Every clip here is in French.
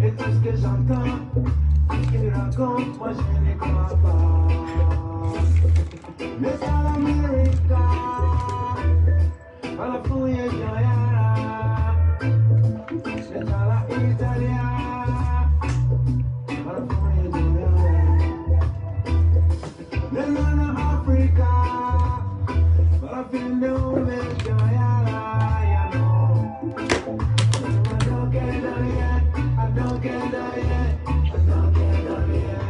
Et tout ce que j'entends, tout ce qu'il raconte, moi je ne crois pas. Mais à l'Amérique, à la fouille et Joyara, mais à la Italie, à la fouille et Joyara, mais à l'Afrique, à la fin de l'homme et Joyara, ya know. I don't get it yet, I don't get it yet, I don't get it yet.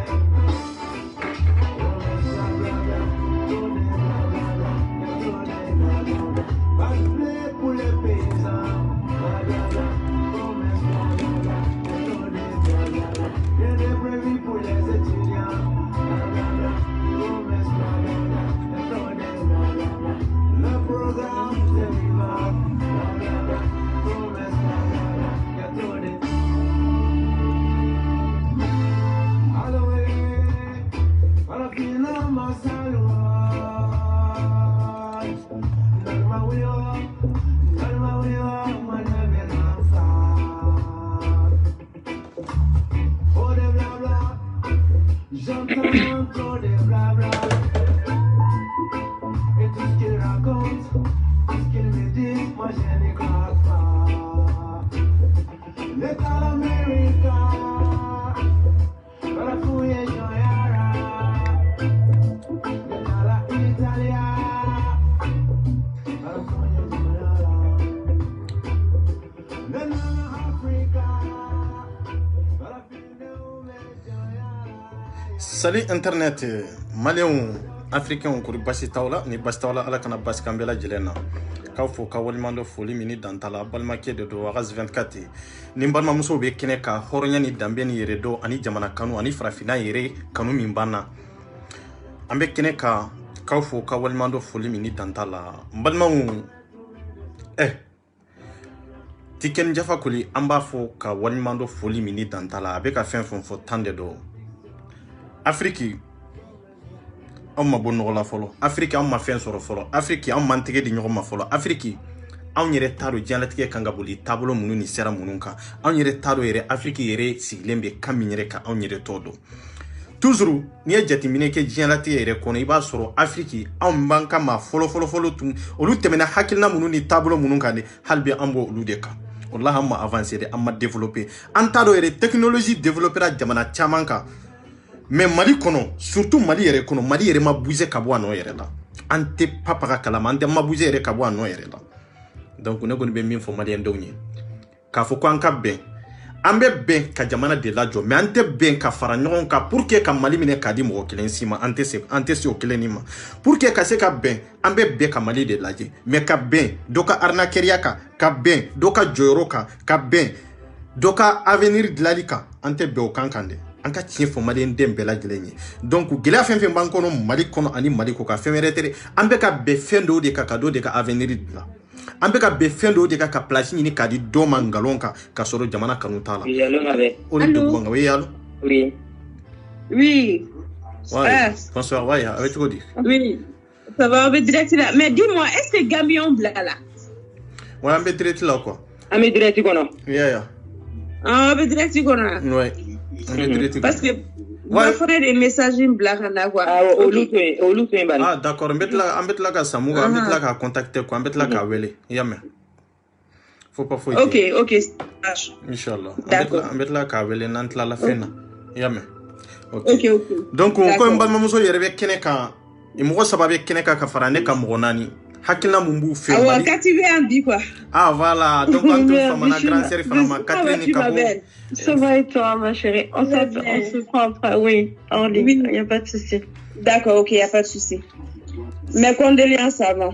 J'entends trop des blabla. Et tout ce qu'ils racontent, tout ce qu'ils me disent, moi je n'y crois pas. L'État d'Amérique, à la fouille et Joyara, l'État l'Italie, à la fouille et Joyara, l'Afrique, à la fin de l'homme et Joyara. Salut internet malien africain ko basi tawla ni basi tawla ala kana basi kambela jelena ka fo ka walmando foli mini dantala balmake de do wagas 24 ni mbalma muso be kene ka horonya ni dambe ni yere do ani jamana kanu ani frafina yere kanu min banna ambe kene ka fo ka walmando foli mini dantala mbalma tiken jafa kuli amba fo ka walmando foli mini dantala be ka fen fo tande do Afrique on ma bonno la folo Afrique on ma fen soro folo Afrique on man tege di ñogoma folo Afrique on yere taro janlatige kanga boli tablo munu ni sera mununka on yere taro yere Afrique yere siglembe kaminyere ka on yere todo toujours ni jati mineke janlatige yere kono iba soro Afrique on banka ma folo tun olu temena hakilna munu ni tablo mununka ne halbe ambo olu de ka wallahi amma avancer de amma développer en taro yere technologie développera jamana chamanka. Mais Mali kono, surtout Mali yere kono, Mali yere ma bouger kabwa no yere la. Ante papa kalama, ante ma bouger yere kabwa no yere la. Donc on est bien fo Mali ndonye. Ka fo ko anka ben. Ambe ben ka jamana de la jo, mais ante ben ka fara nyon ka pour que ka Mali mine ka di mo kelen sima, ante se o kelen nima. Pour que ka se ka ben, ambe ben ka Mali de la je. Mais ka ben, doka arnakeria ka ben, doka joyroka, ka ben, doka avenir de lalika, ante be o kankande. Anka tien fo Mali ndembe la gelenye donc gela fen bankono Mali kono ani Mali ko ka femeretere ambe ka be fendo de ka kado de ka avenir la ambe ka be fendo de ka place ni ka di do mangalonka ka soro jamana kanutala yalo ngave allô oui allô oui bonsoir ouais avec quoi dire oui ça va avec direct là mais dis-moi est-ce que Gambion blala ouais ambe direct là quoi ambe direct kono yeah ambe direct kono ouais parce que moi ferait des messages blagana quoi ah d'accord ambetla ka samuga ambetla ka contacter quoi ambetla ka wele yame faut pas fouiller ok inchallah ambetla ka wele nantla la fena yame ok donc ko mbalma muso yerebe kene ka imo sababe kene ka farane ka monani hakilna mumbu fe ah ouais katibe andi quoi ah voilà donc on trouve comme ma grande sœur fama Catherine Kabo ça va et toi ma chérie on se prend après oui en ligne il y a pas de souci d'accord ok il y a pas de souci mes condoléances avant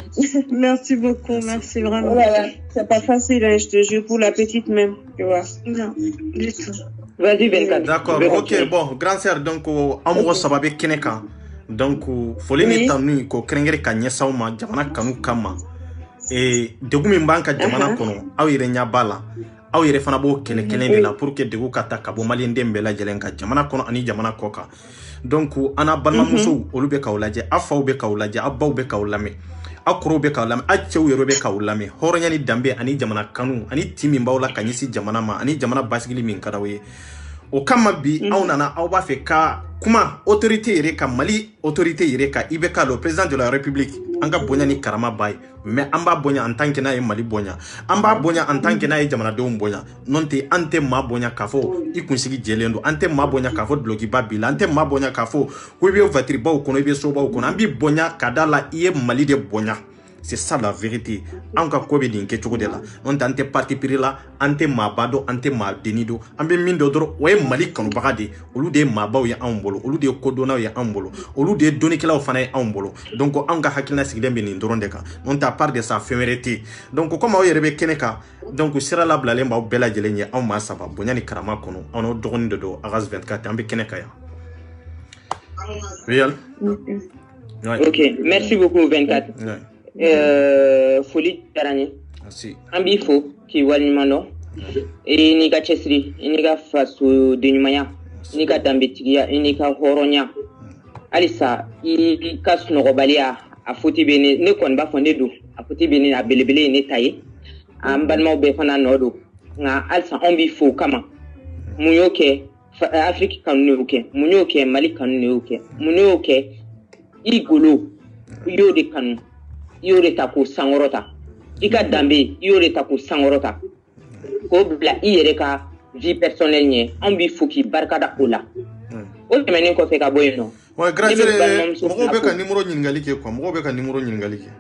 merci beaucoup merci vraiment voilà c'est pas facile hein, je te jure pour la petite même tu vois non du tout vas-y Ben d'accord ok bon grande sœur donc amour sababe kene ka donc foli ni tanu ko krengere kanya sauma jamana kanu kama degu min banka jamana kono aw yere nya bala aw yere fana bo kele de la pour que degu kata kabo mali ndembe la jelenka jamana kono ani jamana koka donc ana balma muso olu be kawlaje afaw be kawlaje abaw be kawlame akoro be ka lam a chew yero be ka ulame horonya ni dambe ani jamana kanu ani timi mbawla kanyisi jamana ma ani jamana basigili min kadawe o kama bi aunana aw ba fe ka kuma autorité yere ka Mali autorité yere ka ibeka le président de la République anga bonya ni karama bay mais amba bonya en tant que na Mali bonya amba bonya en tant que na jamana de bonya nonte ante ma bonya kafo ikunsigi jelendo ante ma bonya kafo bloki babila ante ma bonya kafo ko be vatri ba ko no be so ba ko ambi bonya kadala iye Mali de bonya. C'est ça la vérité. Anka kobe din ke chogo de la. On tante parti piri la, ante mabado, ante ma denido. Ambe mindo doro, waye Mali kanu bagade. Olu de mabao ya ambolo, olu de kodona ya ambolo, olu de donikela o fana ya ambolo. Donc anka hakilna sigdembe ni ndorondeka. On ta part de sa féminité. Donc comme o yerebe keneka, donc sera la blale mba bela jelenye en ma saba bonyani karama kono. On dron de do Aras 24 ambe keneka ya. Real. Ok, merci beaucoup 24. Foli tarani ambi fo ki walmano e ni ga chesri ni ga faso de nyumaya ni ga dambetigia ni ga horonya alisa i kasno gobalia afoti bene ne kon ba fonde do afoti bene na belebele ne taye ambalmo be fana nodo nga alsa ambi fo kama munyoke Afrique kanuke munyoke Mali kanuke munyoke igolo yode kanu yore taku sangorota ika dambe yore taku sangorota ko bla iyere ka vie personnelle nye ambi fuki barkada ola o temene ko fe ka boyno wa grâce mo be ka numéro nyingali ke ko mo be ka numéro nyingali ke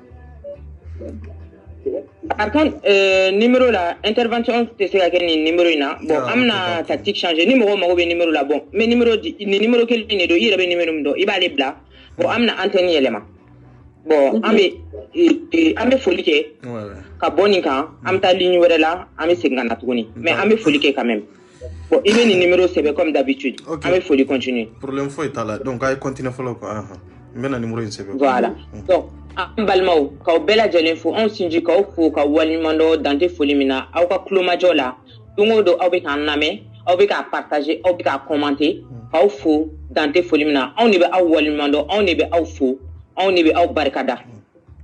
par contre numéro la intervention te se ka ni numéro ina bon amna tactique changer numéro mo be numéro la bon mais numéro numéro quel ni do yere be numéro mdo ibale bla bon amna antenne elema bon ambe foli ke ka boni kan amta ligne wala la ambe sengana tuguni mais ambe foli ke quand même bon il est ni numéro c'est comme d'habitude ambe foli continue problème faut être là donc ay continue follow quoi mena numéro c'est voilà donc ambalmao ka bela jelen fo on sinji ka fo ka walimando dante foli mina aw ka klomajo la dungo do aw be kan name aw be ka partager aw be ka commenter ka fo dante foli mina on ne be aw walimando on ne be aw fo on ne be aw barkada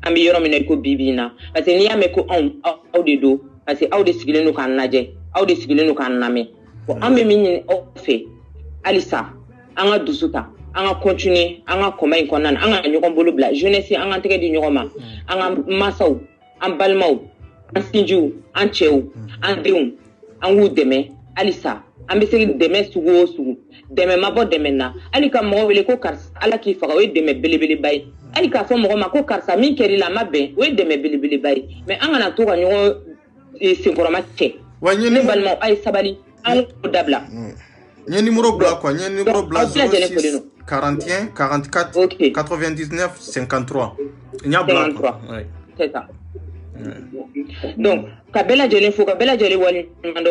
ambi yoro minel ko bibina parce que ni ame ko on aw de do parce que aw de sigilenu kan naje aw de sigilenu kan name ko ambe minni o fe alisa anga dusuta anga continuer anga koma in konan anga nyoko bolo bla jeunesse anga tege di nyoko ma anga masaw am balmaw an sinju an chew an deum an wudeme alisa ambe segi deme sugo sugu deme mabo deme na alika mo wele ko kars ala ki faga we deme belebele bay alika fo mo ma ko karsa min keri la mabe we deme belebele bay mais anga na to ga nyo sinkoroma che wanyeni balmo ay sabali an dabla nye numéro bla quoi nye numéro bla 06 41 44 okay. 99 53 nya bla ouais c'est ça donc kabela jelen fo kabela jeli wali mando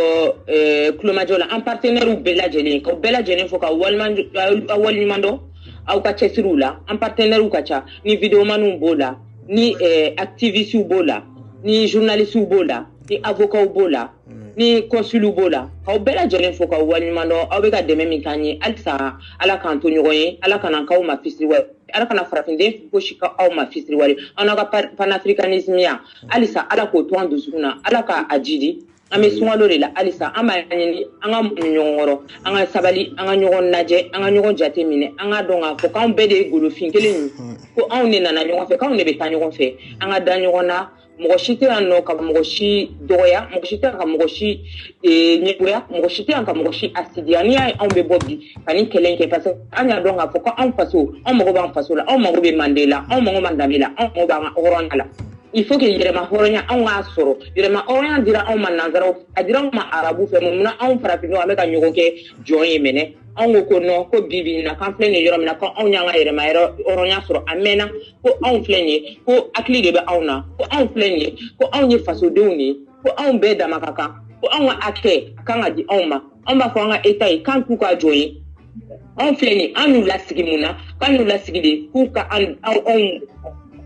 klomajola en partenaire ou bela jeli ko bela jelen fo ka wali mando au ka chesirula en partenaire ou kacha ni vidéo manu bola ni activiste ou bola ni journaliste ou bola ni avocat ou bola ni consul ou bola ka bela jelen fo ka wali mando au be ka deme min kanye alsa ala kan to nyoye ala kan ka ma fisri wa ala kana farafinde ko shika aw ma fisri wali anaka panafricanisme ya alisa ala ko to andusuna ala ka ajidi ame suwalo la alisa amani anga nyongoro anga sabali anga nyogon naje anga nyogon jate mine anga donga ko kan be de golo finkele ko aw ne nana nyogon fe kan ne be tan nyogon fe anga da nyogona mogoshite anno ka mogoshi doya mogoshite ka mogoshi nyegoya mogoshite ka mogoshi asidiani ay on be bobbi kani kelenke parce anya donga fo ko on faso on mogo ban faso la on mogo be mandela on mogo mandamila on mogo ban oronyala il faut que yirema horonya on wa soro yirema oranya dira on manazaro adira ma arabu fe mumna on farafino ameka nyogoke joye mene on ko no ko bibi na kan flene yoro mina ko on nyanga yirema yoro oronya soro amena ko on flene ko akli de be ona ko on flene ko on ye faso dewni ko on be da makaka ko on wa ake kanga di on ba fo nga etai kan ku ka joye on flene anu la sigimuna kan la sigide ku ka on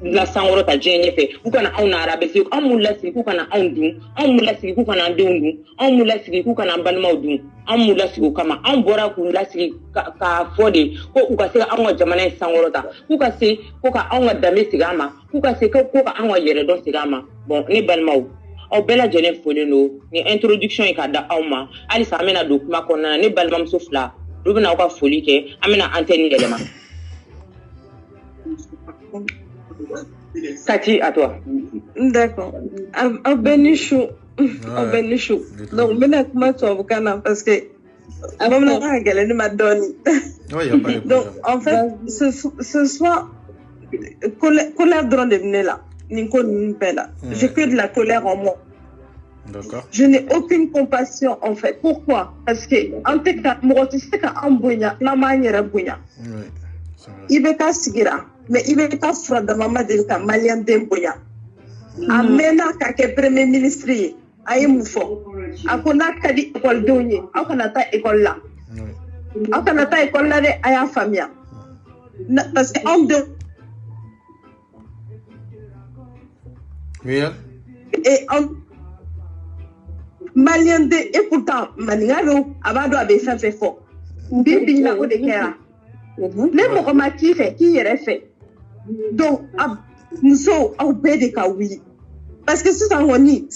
la sangoro ta jenye fe ku kana aw na arabe se an mulla sigi ku kana aw dun an mulla sigi ku kana denw dun an mulla sigi ku kana balimaw dun an mulla sigi kama an bɔra ku lasigi ka fɔ de ko u ka se an ka jamana in sangoro ta ku ka se ko ka an ka danbe sigi an ma ku ka se ko ka an ka yɛrɛdɔn sigi an ma bon ne balimaw aw bɛɛ lajɛlen folen don ni introduction ye ka da aw ma halisa an bɛna don kuma kɔnɔna na ne balimamuso fila olu bɛna aw ka foli kɛ an bɛna antenne yɛlɛma. Tati, à toi. D'accord. Au Benichou. Au Benichou. Donc, maintenant, comment tu vas parce que avant de regarder ma donne. Donc, en fait, ce soir, colère drone de venir là. J'ai que de la colère en moi. D'accord. Je n'ai aucune compassion en fait. Pourquoi? Parce que en tout cas, moi, tu sais qu'en Bouya, la manière Bouya. Il veut pas sigira, mais il veut pas faire de maman de la malien d'Emboya. Amena kake premier ministre, aïe moufo. Akona kadi école d'ouni, akona ta école là. Akona ta école là de aya famille. Parce que en deux. Oui. Et en malien de et pourtant maningaro abado abe fait fort. Bibi na ko de kera. Ne mɔgɔ ma k'i fɛ k'i yɛrɛ fɛ donc muso aw bɛɛ de ka wuli parce que sisan kɔni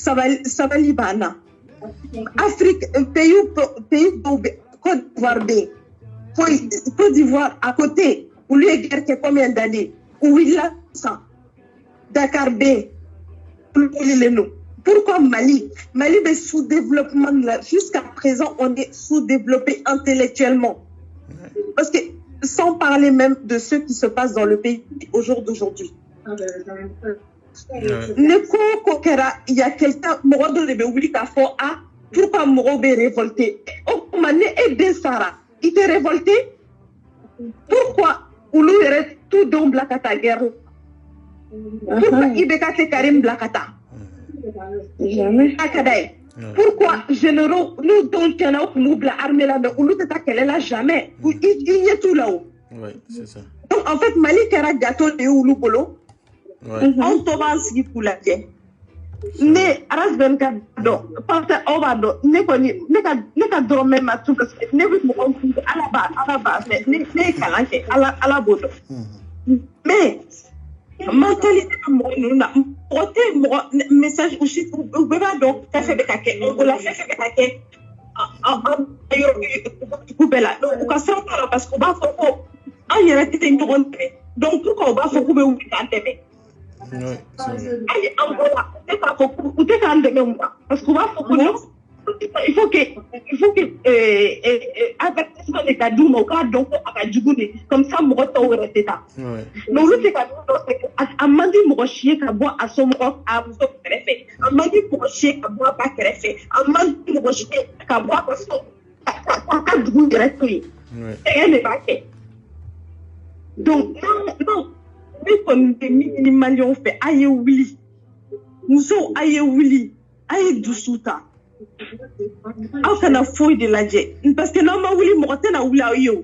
sabali b'an na Afrique pays dɔw bɛ Côte d'Ivoire bɛ yen Côte d'Ivoire à côté olu ye guerre kɛ combien d'années u wulila sisan Dakar bɛ yen olu wulilen don pourquoi Mali bɛ sous-développement là jusqu'à présent on est sous-développé intellectuellement parce que sans parler même de ce qui se passe dans le pays au jour d'aujourd'hui. Il y a quelqu'un, pourquoi Morobe est révolté? Oh, Mané et Dessara, il était révolté? Pourquoi Oulou est tout dans Blakata guerre? Pourquoi Ibeka c'est Karim Blakata? Jamais. Akadaï. Pourquoi généraux nous donnent qu'un autre nous l'armée là mais où nous t'attaquer là jamais il y a tout là-haut. Oui, c'est ça. Donc en fait Mali kera gâteau de Oulu Polo. On tombe ce pour la vie. Mais Aras Benka do parce on va do ne ka dormir ma tout parce que ne veut mon à la base mais ne kalanke à la bodo. Mais mentalité nous na côté message aussi ou beba donc ça fait kake on la fait kake en bela donc ka ça parce qu'on va faut en yere tete ntoronte donc pourquoi on va faut que vous entendez oui allez angola c'est pas faut ou te kan de parce qu'on va faut il faut que avertissement de Kadouma au cas donc à Djibouti comme ça mon retour reste ça donc le c'est à mandi mon chien qui boit à son roc à vous fait à mandi pour chien qui boit pas fait à mandi mon chien qui boit parce que à Djibouti reste oui rien n'est pas fait donc non mais comme des millions fait aïe oui nous sommes aïe oui aïe doucouta aw kana foyi de lajɛ parce que n'aw ma wuli mɔgɔ tɛna wuli aw ye o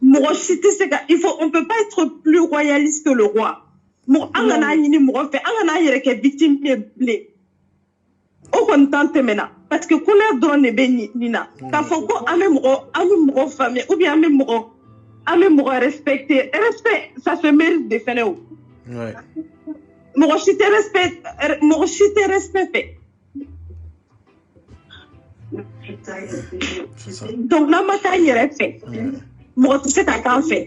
mɔgɔ si tɛ se ka on peut pas être plus royaliste que le roi mɔgɔ an kana ɲini mɔgɔ fɛ an kana yɛrɛ kɛ victime ye bilen o kɔni t'an tɛmɛna parce que colère dɔrɔn de bɛ nin na k'a fɔ ko an bɛ mɔgɔ faamuya ou bien an bɛ mɔgɔ respecter respect ça se mérite de fɛnɛ o mɔgɔ si tɛ respect fɛ. Donc, n'a pas fait. Moi, tu sais, t'as fait.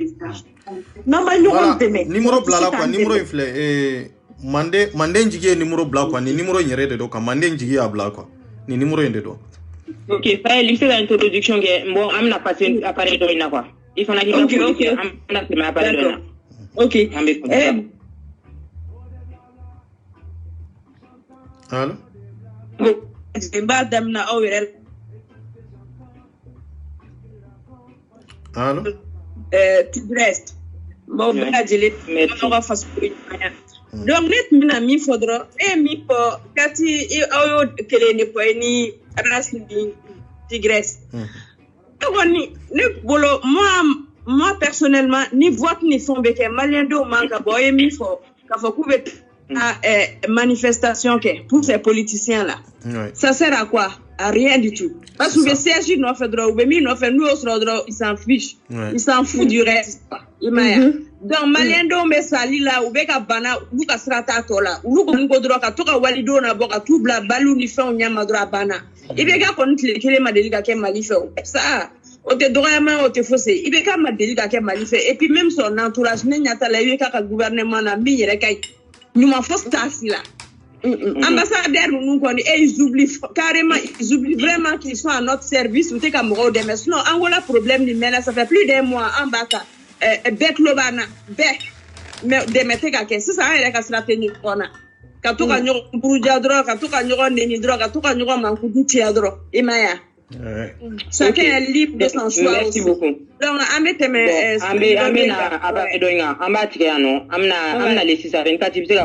N'a pas numéro blanc quoi, numéro inflé. Mandé njigi numéro blanc quoi, ni numéro nyere de do quoi, mandé njigi a blanc quoi, ni numéro inde do. Ok, ça c'est l'introduction que bon, on a passé appareil de ina quoi. Il faut na qu'il ok, on a fait appareil de ina. Ok. Allô? Madame na awirel. Allô? Tigresse. Bon, badjele, on va faire donc net mina mi faudra mi po kati ayo kele ne po ni ras ni Tigresse. Woni ne bolo moi moi personnellement ni vote ni fond beke malien do manka boye mi fo ka fo couver manifestation pour ces politiciens là. Ça sert à quoi? À rien du tout. Parce que le CSJ nous fait droit, ou bien nous fait nous autres droit, ils s'en fichent. Ils s'en foutent du reste. Donc malien do me sali là ou be ka bana ou ka strata to là ou ko ngo droit ka to ka walido na boka tout bla balu ni fait on nyama droit bana. Ibe ka kon kele ma deli ka ke mali fait. Ça o te droit ma o te faussé. Ibe ka ma deli ka ke mali fait et puis même son entourage ne nyata la ibe ka gouvernement na mi yere kay. Nous m'en faut ça là. Ambassadeur nous connaît et ils oublient carrément, ils oublient vraiment qu'ils sont à notre service ou t'es comme Rodé. Mais sinon, Angola problème du ça fait plus d'un mois en bas. Bec lobana, bec, mais démettez qu'à ça a l'air qu'à se la tenir on a. Quand tout gagne pour diadro, quand tout gagne on n'est ni droit, quand tout gagne on manque de diadro. Et Maya. Chacun est libre de son choix. Merci beaucoup. Donc,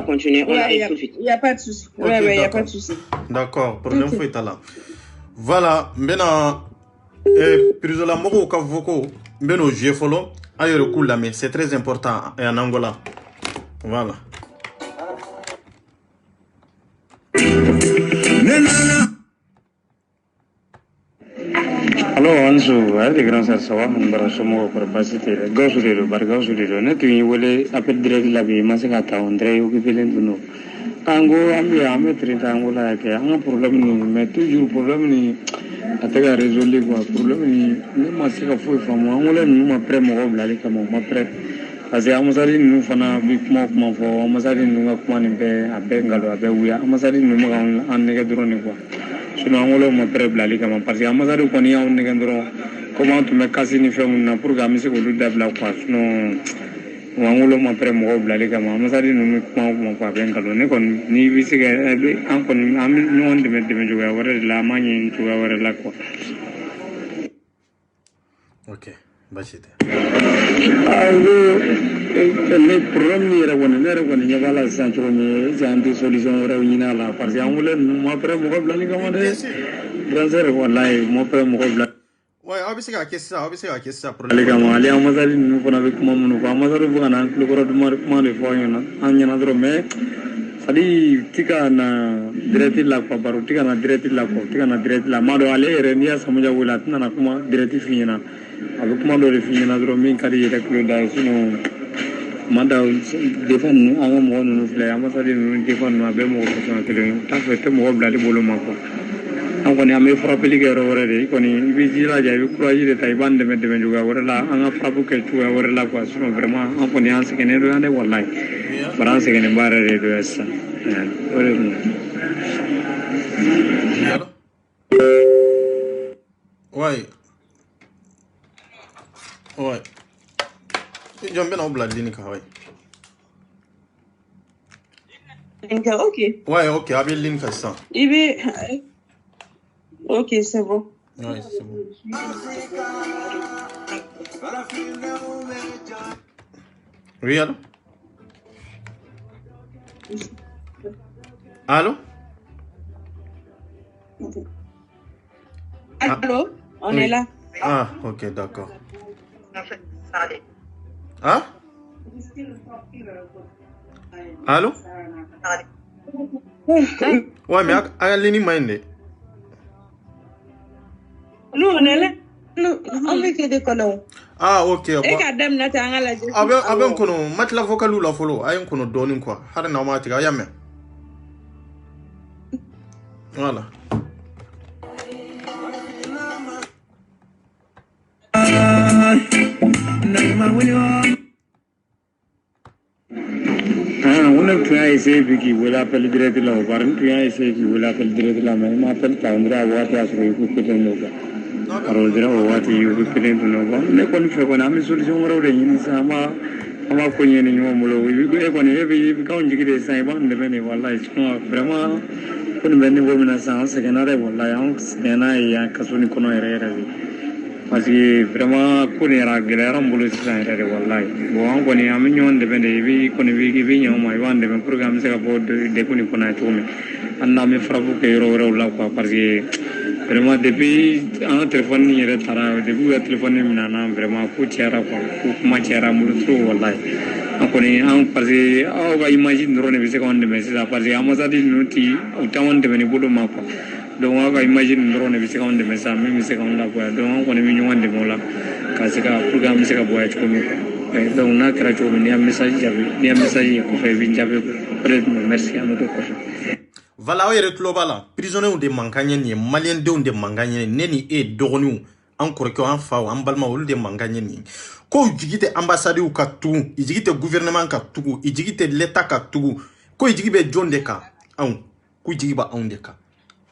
continuer. Il n'y a pas de souci. Okay, il n'y a pas de souci. D'accord, pour l'info est là. Voilà, maintenant, Prisola Moko Kavoko, Beno Jefolo, ailleurs cool mais c'est très important en Angola. Voilà. Hello, Ansu, de grand sœur Sawa, Mbarasomo pour passer Gausu de Bargausu de Net, tu voulais appeler direct la vie, Masakata, André, ou Kipelentuno. Ango, Amé, Tritangola, un problème, mais toujours problème, à te résoudre quoi, problème, ne m'a pas fait femme, Angola, nous m'a prêt, mon robe, la comme ma prêt. Parce que Amazali nous fana big mock mon fo Amazali nous a be a Bengalo a be Ouya Amazali nous en négadrone quoi. Sinon Angolo ma prêt blali comme parce que Amazali connaît en négadron comment tu me casses ni fait mon pour que amisi ko luda bla quoi sinon Angolo ma prêt mo blali comme Amazali nous mon quoi Bengalo ne kon ni bisi en kon am nous on de jouer wala la manie jouer wala la quoi. OK. Bachite. Le problème era wona nyabala sancho ni janti solution ra wina la parce que amule mo après mo ko blani kamade branzer wallahi mo après mo ko blani ouais obisi ka kessa problème ale kama ale amazali no fona be kuma mo ko amazali bu kana ko ko do mo de fo yana anyana dro me sadi tika na direct la ko baro tika na direct la mado ale renia samuja wala tana kuma direct fina avec moi le film na min kadi rek lo da sino manda defan anga mo no fle amazali no defan no be mo ko so tele ta fete mo blali bolo mako an ko ni ame frappe ligero wore de ko ni bi jila ja bi courage de tay bande me de juga wore la anga frappe ke tu wore la ko sino vraiment an ko ni an se kene do ande wallahi bara se kene bare de do essa wore ni ouais ouais j'aime bien au blad linika ouais Linka, ok. Ouais, OK, avec linika ça. Ok, c'est bon. Ouais, c'est bon. Oui, allô? Allô? Allô? On est là. Ah, OK, d'accord. Hein? Allô? Ouais, mais à l'ini mainde. Nous, on est là. On veut que des colons. Ah, OK. Et qu'Adam n'a pas un la Aben kono matla vocalu la follow ayen kono doni quoi. Hada na ma tiga yamme. Voilà. on a essayé qui voulait appeler direct là, on a essayé qui voulait appeler direct là, mais m'appelle pas, on dirait avoir à ce que vous pouvez nous voir. Alors, on dirait avoir vous pouvez nous voir. Mais quand on fait qu'on a mis solution, on va réunir ça, on va cogner les gens, on va quand on dit que les 5 ans, on devait voilà, vraiment, on devait voir une séance, c'est qu'on a voilà, on a un casson qu'on a parce que vraiment pour les règles on peut le faire wallahi bon on connaît un million de bénéfices qu'on vit bien on va vendre un programme c'est pour de qu'on connaît tout mais on a mis frappé que euro là quoi parce que vraiment depuis un téléphone yɛrɛ tara depuis ka téléphone minana vraiment ko cɛra quoi ko kuma cɛra mulu trop wallahi an kɔni an parce que aw ka image dɔrɔn de bɛ se k'anw dɛmɛ sisan parce que ambassade ninnu ti u t'anw dɛmɛ ni bolo ma quoi donc aw ka image dɔrɔn de bɛ se k'anw dɛmɛ sisan min bɛ se k'anw lagoya donc an kɔni bɛ ɲɔgɔn dɛmɛ o la ka se ka pour que an bɛ se ka bɔ yan cogo min quoi donc n'a kɛra cogo min n'i y'a message jaabi n'i y'a message ye kɔfɛ i bɛ jaabi peut-être merci an bɛ to kɔfɛ. Voilà, aw yɛrɛ tulo b'a la prisonniers de mankan ye nin ye maliyɛn denw de mankan ye ne ni e dɔgɔninw an kɔrɔkɛw an faw an balimaw olu de mankan ye nin ye ko jigi tɛ ambassades ka tugu i jigi tɛ gouvernement ka tugu i jigi tɛ l'état ka tugu ko i jigi bɛ jɔn de kan anw k'u jigi bɛ anw de kan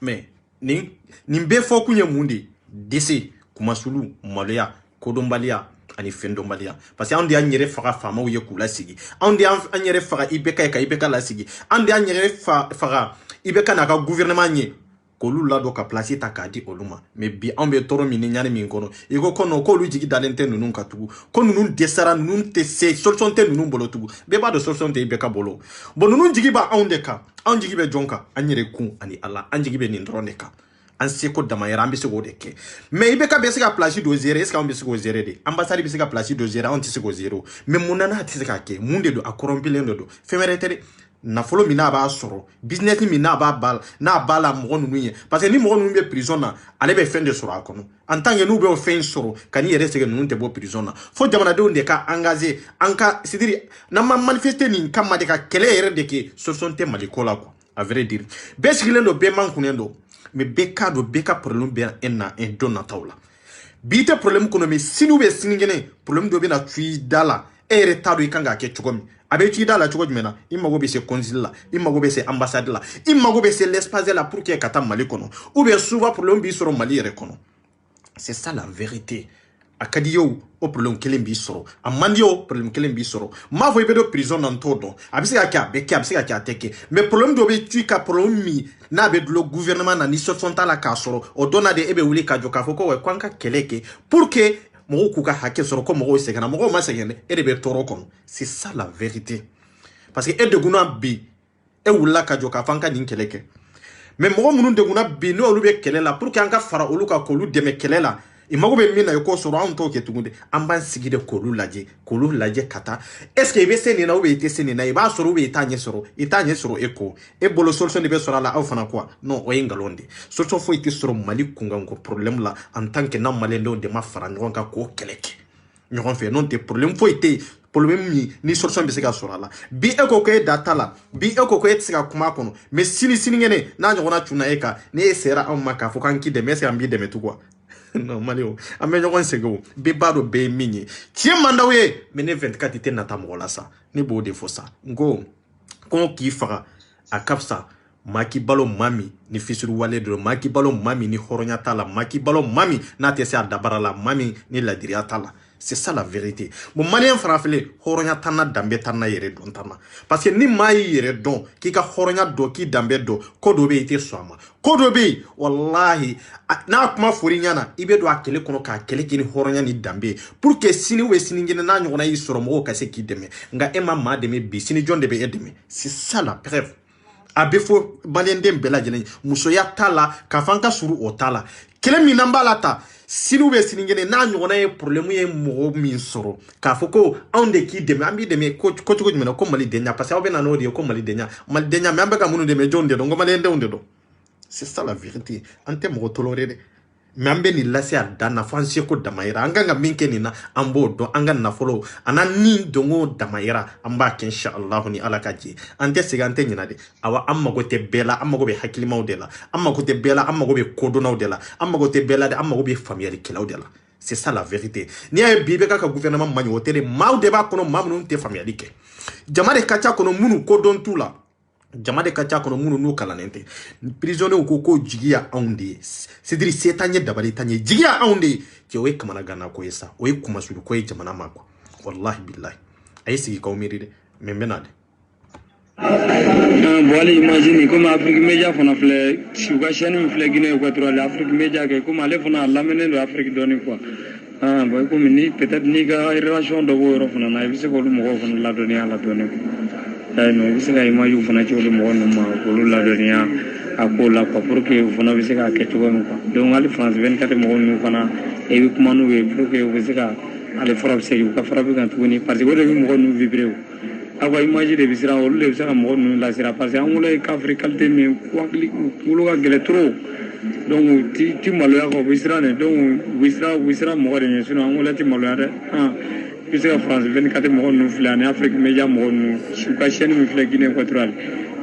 mais nin bɛɛ fɔ kun ye mun de dɛsɛ kumasulu maloya kodɔnbaliya ani fɛndɔnbaliya parce que anw de y'an yɛrɛ faga faamaw ye k'u lasigi anw de y'an yɛrɛ faga IBK ye ka IBK lasigi anw de y'an yɛrɛ faga IBK n'a ka gouvernement ye k'olu ladon ka place ta k'a di olu ma mais bi anw bɛ tɔɔrɔ min ni ɲani min kɔnɔ i ko kɔnɔ k'olu jigi dalen tɛ ninnu ka tugu ko ninnu dɛsɛra ninnu tɛ se solution tɛ ninnu bolo tugu bɛɛ b'a dɔn solution tɛ IBK bolo bon ninnu jigi bɛ anw de kan anw jigi bɛ jɔn kan an yɛrɛ kun ani Ala an jigi bɛ nin dɔrɔn de kan an seko damayɛrɛ an bɛ se k'o de kɛ mais IBK bɛ se ka place dɔ gérer est ce que anw bɛ se k'o gérer de ambassade bɛ se ka place dɔ gérer anw tɛ se k'o gérer mais mun na n'a tɛ se k'a kɛ mun de don a corrompilen de don fɛn wɛrɛ tɛ dɛ nafolo min n'a b'a sɔrɔ business min n'a b'a la mɔgɔ ninnu ye parce que ni mɔgɔ ninnu bɛ prison na ale bɛ fɛn de sɔrɔ a kɔnɔ en tant que n'u bɛ o fɛn sɔrɔ ka n'i yɛrɛ sɛgɛn ninnu tɛ bɔ prison na fo jamanadenw de ka engager an ka c'est à dire n'an ma manifester nin kama de ka kɛlɛ yɛrɛ de kɛ solution tɛ Mali ko la quoi à vrai dire bɛɛ sigilen don bɛɛ man kunnen don mais bɛɛ ka don bɛɛ ka problème bɛ un don nataw la bi tɛ problème kɔnɔ mais sini ou bien sinikɛnɛ problème dɔ bɛ na tu i da la e yɛrɛ t'a dɔn i kan k'a kɛ cogo min a bɛ tu i da la cogo jumɛn na i mago bɛ se consul la i mago bɛ se ambassade la i mago bɛ se l'espace la pour que ka taa Mali kɔnɔ ou bien souvent problème b'i sɔrɔ Mali yɛrɛ kɔnɔ c'est ça la vérité a ka di ye o problème kelen b'i sɔrɔ a man di ye o problème kelen b'i sɔrɔ m'a fɔ i bɛ don prison na n t'o dɔn a bɛ se ka kɛ a bɛ kɛ a bɛ se ka kɛ a tɛ kɛ mais problème dɔ bɛ tu i ka problème min n'a bɛ dulon gouvernement na ni solution t'a la k'a sɔrɔ o don na de e bɛ wuli ka jɔ k'a fɔ ko ko an ka kɛlɛ kɛ pour que mɔgɔw k'u ka hakɛ sɔrɔ ko mɔgɔw sɛgɛnna mɔgɔw ma sɛgɛn dɛ e de bɛ tɔɔrɔ kɔnɔ c'est ça la vérité parce que e degunna bi e wulila ka jɔ k'a fɔ an ka nin kɛlɛ kɛ mais mɔgɔ minnu degunna bi n'olu bɛ kɛlɛ la pour que an ka fara olu kan k'olu dɛmɛ kɛlɛ la i mago bɛ min na i k'o sɔrɔ anw t'o kɛ tugun de an b'an sigi de k'olu lajɛ ka taa est ce que i bɛ se nin na ou bien i tɛ se nin na i b'a sɔrɔ ou bien i t'a ɲɛ sɔrɔ e ko e bolo solution de bɛ sɔrɔ a la aw fana quoi non o ye nkalon de solution foyi tɛ sɔrɔ Mali kunkan ko problème la en tant que n'an maliyɛndenw de ma fara ɲɔgɔn kan k'o kɛlɛ kɛ ɲɔgɔn fɛ n'o tɛ problème foyi tɛ problème min ni solution bɛ se ka sɔrɔ a la bi e ko ko e da t'a la bi e ko ko e tɛ se ka kuma a kɔnɔ mais sinikɛnɛ n'a ɲɔgɔnna cunna e kan ni e sera anw ma k'a fɔ k'an k'i dɛmɛ est ce que an b'i dɛmɛ tugun non Malio an bɛ ɲɔgɔn sɛgɛn o bɛɛ b'a dɔn bɛɛ ye min ye tiɲɛ man d'aw ye mais ne 24 tɛ nata mɔgɔ la sa ne b'o de fɔ sa n ko kɔngɔ k'i faga a ka fisa maa k'i balo maa min ni fisiri wale don maa k'i balo maa min ni hɔrɔnya t'a la maa k'i balo maa min n'a tɛ se a dabara la maa min ni ladiriya t'a la c'est ça la vérité bon maliyɛn fana filɛ hɔrɔnya t'an na danbe t'an na yɛrɛ dɔn t'an na parce que ni maa y'i yɛrɛ dɔn k'i ka hɔrɔnya dɔn k'i danbe dɔn ko dɔ bɛ yen i tɛ sɔn a ma ko dɔ bɛ yen walahi n'a kuma fɔr'i ɲɛna i bɛ don a kɛlɛ kɔnɔ k'a kɛlɛ kɛ ni hɔrɔnya ni danbe pour que sini ou sinikɛnɛ n'a ɲɔgɔnna y'i sɔrɔ mɔgɔw ka se k'i dɛmɛ nka e ma maa dɛmɛ bi sini jɔn de bɛ e dɛmɛ c'est ça la bref a bɛ fɔ maliyɛnden bɛɛ lajɛlen musoya t'a la k'a fɔ an ka suru o t'a la kɛlɛ min n'an b'a la ta sini ou sinikɛnɛ n'a ɲɔgɔnna ye problème ye mɔgɔ min sɔrɔ k'a fɔ ko anw de k'i dɛmɛ an b'i dɛmɛ ko cogo jumɛn na ko malidenya parce que aw bɛ na n'o de ye ko malidenya mais an bɛ ka minnu dɛmɛ jɔnw de dɔn ko maliyɛndenw de dɔn c'est ça la vérité an tɛ mɔgɔ toléré dɛ mais an bɛ nin lase a dan na fo an seko damayira an kan ka min kɛ nin na an b'o dɔn an ka nafolo an n'an ni dɔnko damayira an b'a kɛ inshallah ni ala ka jɛ an tɛ segin an tɛ ɲinɛ de awa an mago tɛ bɛɛ la an mago bɛ hakilimaw de la an mago tɛ bɛɛ la an mago bɛ kodɔnnaw de la an mago tɛ bɛɛ la de an mago bɛ faamuyalikɛlaw de la c'est ça la vérité n'i y'a ye bi bɛ ka gouvernement man ɲi o tɛ de maaw de b'a kɔnɔ maa minnu tɛ faamuyali kɛ jama de ka ca kɔnɔ minnu kodɔn t'u la jama de ka ca kɔnɔ minnu n'u kalannen tɛ prisonniers ko ko jigiya anw de ye c'est à dire se t'an ye dabali t'an ye jigiya anw de ye cɛ o ye kamanaganna ko ye sa o ye kumasulu ko ye jamana ma quoi wallahi billahi a ye sigi k'aw miiri dɛ mais n bɛ na de bon ale imagine comme Afrique Media fana filɛ u ka chaîne min filɛ Guinée Équatoriale Afrique Media kɛ comme ale fana a lamɛnnen don Afrique dɔɔni quoi bon comme ni peut-être n'i ka relation dɔ b'o yɔrɔ fana na i bɛ se k'olu mɔgɔw fana ladɔnniya la dɔɔni quoi i bɛ se ka image fana ci olu mɔgɔ ninnu ma k'olu ladɔnniya ko la quoi pour que fana bɛ se ka kɛ cogo min quoi donc hali France 24 mɔgɔw ninnu fana i bɛ kuma n'u ye pour que u bɛ se ka ale fara bɛ se u ka fara bɛ kan tuguni parce que o de bɛ mɔgɔ ninnu vibrer o aw ka image de bɛ siran olu de bɛ se ka mɔgɔ ninnu lasira parce que an wolo ye kafiri qualité min hakili kunkolo ka gɛlɛn trop donc ti maloya kɔ u bɛ siran de donc u bɛ siran mɔgɔ de ɲɛ sinon an wolo ti maloya dɛ i bɛ se ka France 24 mɔgɔ ninnu filɛ ani Afrique Media mɔgɔ ninnu u ka chaîne min filɛ Guinée équatoriale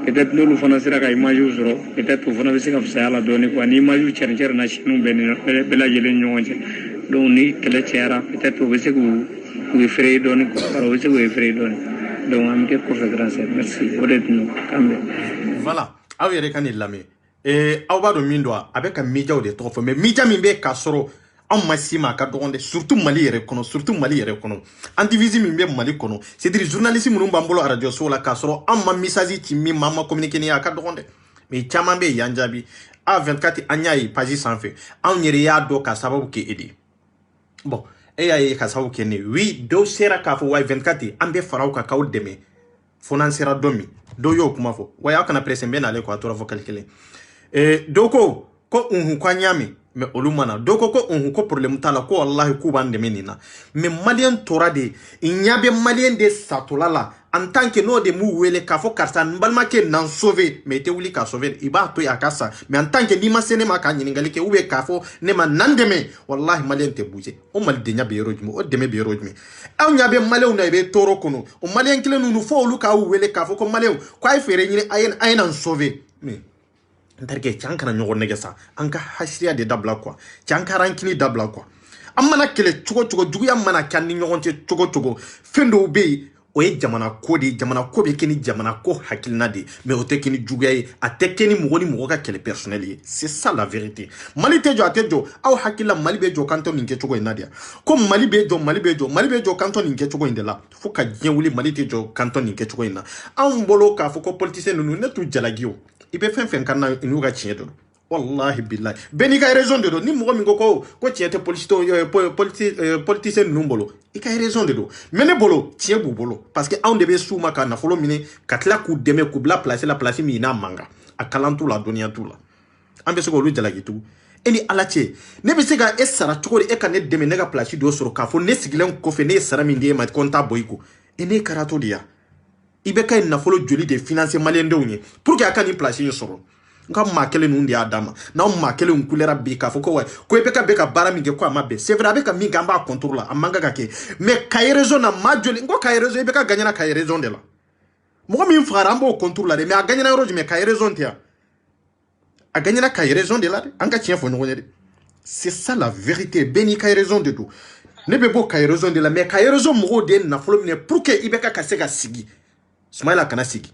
peut-être n'olu fana sera ka image sɔrɔ peut-être o fana bɛ se ka fisaya la dɔɔni quoi ni image cɛrin na chaîne bɛɛ lajɛlen ɲɔgɔn cɛ donc ni kɛlɛ cɛyara peut-être o bɛ se k'u effrayer dɔɔni quoi o bɛ se k'u effrayer dɔɔni donc an bɛ kɛ kɔfɛ grand sœur merci o de tun kan bɛ. Voilà aw yɛrɛ ka nin lamɛn aw b'a dɔn min don a bɛ ka médiaw de tɔgɔ fɔ mais média min bɛ k'a sɔrɔ anw ma si ma a ka dɔgɔn dɛ surtout Mali yɛrɛ kɔnɔ antivisme min bɛ Mali kɔnɔ c'est-à-dire journaliste minnu b'an bolo radio so la k'a sɔrɔ anw ma message ci min ma an ma communiquer ni a ka dɔgɔn dɛ mais caman bɛ yan jaabi A24 an y'a ye page sanfɛ anw yɛrɛ y'a dɔn ka sababu kɛ e de bon e y'a ye ka sababu kɛ ne oui dɔw sera k'a fɔ wa 24 an bɛ fara aw kan k'aw dɛmɛ fo n'an sera dɔ min dɔw y'o kuma fɔ wa aw kana presse n bɛ n'ale kɔ a tora fɔ kali kelen dɔw ko ko ko an y'a mɛn mais olu mana dɔw ko problème t'a la ko wallahi k'u b'an dɛmɛ nin na mais maliyɛn tora de i ɲɛ bɛ maliyɛn de satola la en tant que n'o de m'u wele k'a fɔ karisa n balimakɛ n'an sauver mais i tɛ wuli k'a sauver i b'a to yen a ka sa mais en tant que n'i ma se ne ma ka ɲininkali kɛ ou bien k'a fɔ ne ma n'an dɛmɛ wallahi maliyɛn tɛ bouger o malidenya bɛ yɔrɔ jumɛn o dɛmɛ bɛ yɔrɔ jumɛn aw ɲɛ bɛ maliyɛnw na i bɛ tɔɔrɔ kɔnɔ o maliyɛn kelen ninnu fo olu k'aw wele k'a fɔ ko maliyɛnw ko a ye fɛɛrɛ ɲini a ye n'an sauver mais n terikɛ cɛ an kana ɲɔgɔn nɛgɛ sa an ka hasiya de dabila quoi cɛ an ka rancune dabila quoi an mana kɛlɛ cogo cogo juguya mana kɛ an ni ɲɔgɔn cɛ cogo cogo fɛn dɔw bɛ yen o ye jamana ko de ye jamana ko bɛ kɛ ni jamana ko hakilina de ye mais o tɛ kɛ ni juguya ye a tɛ kɛ ni mɔgɔ ka kɛlɛ personnel ye c'est ça la vérité Mali tɛ jɔ a tɛ jɔ aw hakilila Mali bɛ jɔ kantɔ nin kɛcogo in na de yan ko Mali bɛ jɔ kantɔ nin kɛcogo in de la fo ka diɲɛ wuli Mali tɛ jɔ kantɔ nin kɛcogo in na anw bolo k'a fɔ ko politicien ninnu ne t'u jalaki o i bɛ fɛn fɛn kan na n'u ka tiɲɛ dɔn wallahi billahi bɛɛ n'i ka raison de don ni mɔgɔ min ko tiɲɛ tɛ politicien ninnu bolo i ka raison de don mais ne bolo tiɲɛ b'u bolo parce que anw de bɛ s'u ma ka nafolo minɛ ka tila k'u dɛmɛ k'u bila place la place min n'a man kan a kalan t'u la dɔnniya t'u la an bɛ se k'olu jalaki tugun e ni ala cɛ ne bɛ se ka e sara cogo di e ka ne dɛmɛ ne ka place dɔ sɔrɔ k'a fɔ ne sigilen kɔfɛ ne ye sara min di e ma ko n t'a bɔ i ko e ne kɛra to de ya i bɛ ka nafolo joli de financer maliyɛndenw ye pour que a ka nin place in sɔrɔ n ka maa kelen ninnu de y'a d'a ma n'aw maa kelen kulera bi k'a fɔ ko ko i bɛ ka baara min kɛ ko a ma bɛn c'est vrai a bɛ ka min kɛ an b'a contrôle la a man kan ka kɛ mais ka raison na maa joli n ko ka raison i bɛ ka gagner na ka raison de la mɔgɔ min fagara an b'o contrôle la de mais a gagner na yɔrɔ jumɛn ka raison tɛ yan a gagner na ka raison de la de an ka tiɲɛ fɔ ɲɔgɔn ye de c'est ça la vérité bɛɛ n'i ka raison de don ne bɛ bɔ ka raison de la mais ka raison mɔgɔw de nafolo minɛ pour que i bɛ ka se ka sigi Soumaïla kana sigi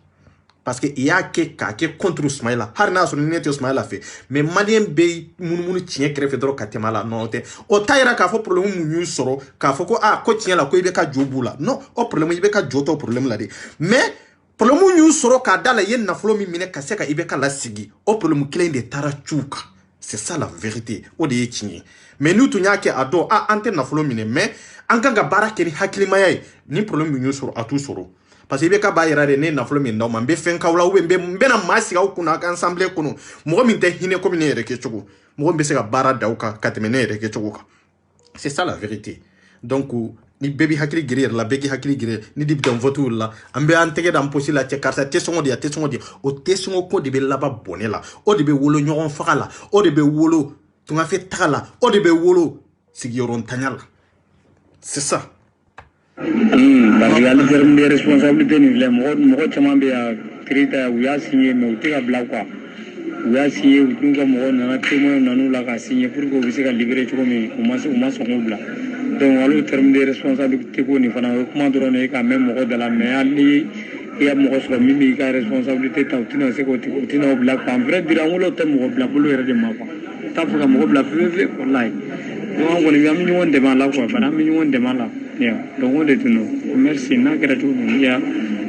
parce que il y a k'a kɛ contre Soumaïla har n'a sɔrɔ ni ne tɛ Soumaïla fɛ mais maliyɛn bɛ munumunu tiɲɛ kɛrɛfɛ dɔrɔn ka tɛmɛ a la non tɛ o t'a yira k'a fɔ problème mun y'u sɔrɔ k'a fɔ ko ko tiɲɛ la ko i bɛ ka jo b'u la non o problème i bɛ ka jo t'o problème la de mais problème mun y'u sɔrɔ k'a da la i ye nafolo min minɛ ka se ka i bɛ ka lasigi o problème kelen de taara ciw kan c'est ça la vérité o de ye tiɲɛ ye mais n'u tun y'a kɛ a dɔn an tɛ nafolo minɛ mais an kan ka baara kɛ ni hakilimaya ye ni problème mun y'u sɔrɔ a t'u sɔrɔ parce que i bɛ ka b'a yira de ne nafolo min d'aw ma n bɛ fɛn k'aw la ou bien n bɛna maa sigi aw kunna ka assemblée kɔnɔ mɔgɔ min tɛ hinɛ komi ne yɛrɛ kɛcogo mɔgɔ min bɛ se ka baara da aw kan ka tɛmɛ ne yɛrɛ kɛcogo kan c'est ça la vérité donc ni bɛɛ b'i hakili giri yɛrɛ la bɛɛ k'i hakili giri ni di bɛ taa vote la an bɛ an tɛgɛ da an posi la cɛ karisa tɛ sɔngɔ de a tɛ sɔngɔ de o tɛ sɔngɔ ko de bɛ laban bɔnɛ la o de bɛ wolo ɲɔgɔn faga la o de bɛ wolo tungafɛ taga la o de bɛ wolo sigiyɔrɔntanya la c'est ça. Parce que ale terme de responsabilité ni filɛ mɔgɔ caman bɛ yan kirita u y'a signé mais u tɛ ka bila quoi u y'a signé u dun ka mɔgɔw nana témoin nan'u la ka signé pour que u bɛ se ka libérer cogo min u ma sɔn k'o bila donc ale terme de responsabilité ko nin fana o ye kuma dɔrɔn de ye ka mɛn mɔgɔ da la mais hali ni i ya mɔgɔ sɔrɔ min b'i ka responsabilité ta u tɛna se k'o u tɛna o bila quoi en vrai dire an wolo tɛ mɔgɔ bila bolo yɛrɛ de ma quoi u t'a fɛ ka mɔgɔ bila fefe wallahi donc an kɔni an bɛ ɲɔgɔn dɛmɛ a la quoi bana an bɛ ɲɔgɔn dɛmɛ a la donc o de tun don merci n'a kɛra cogo min n'i y'a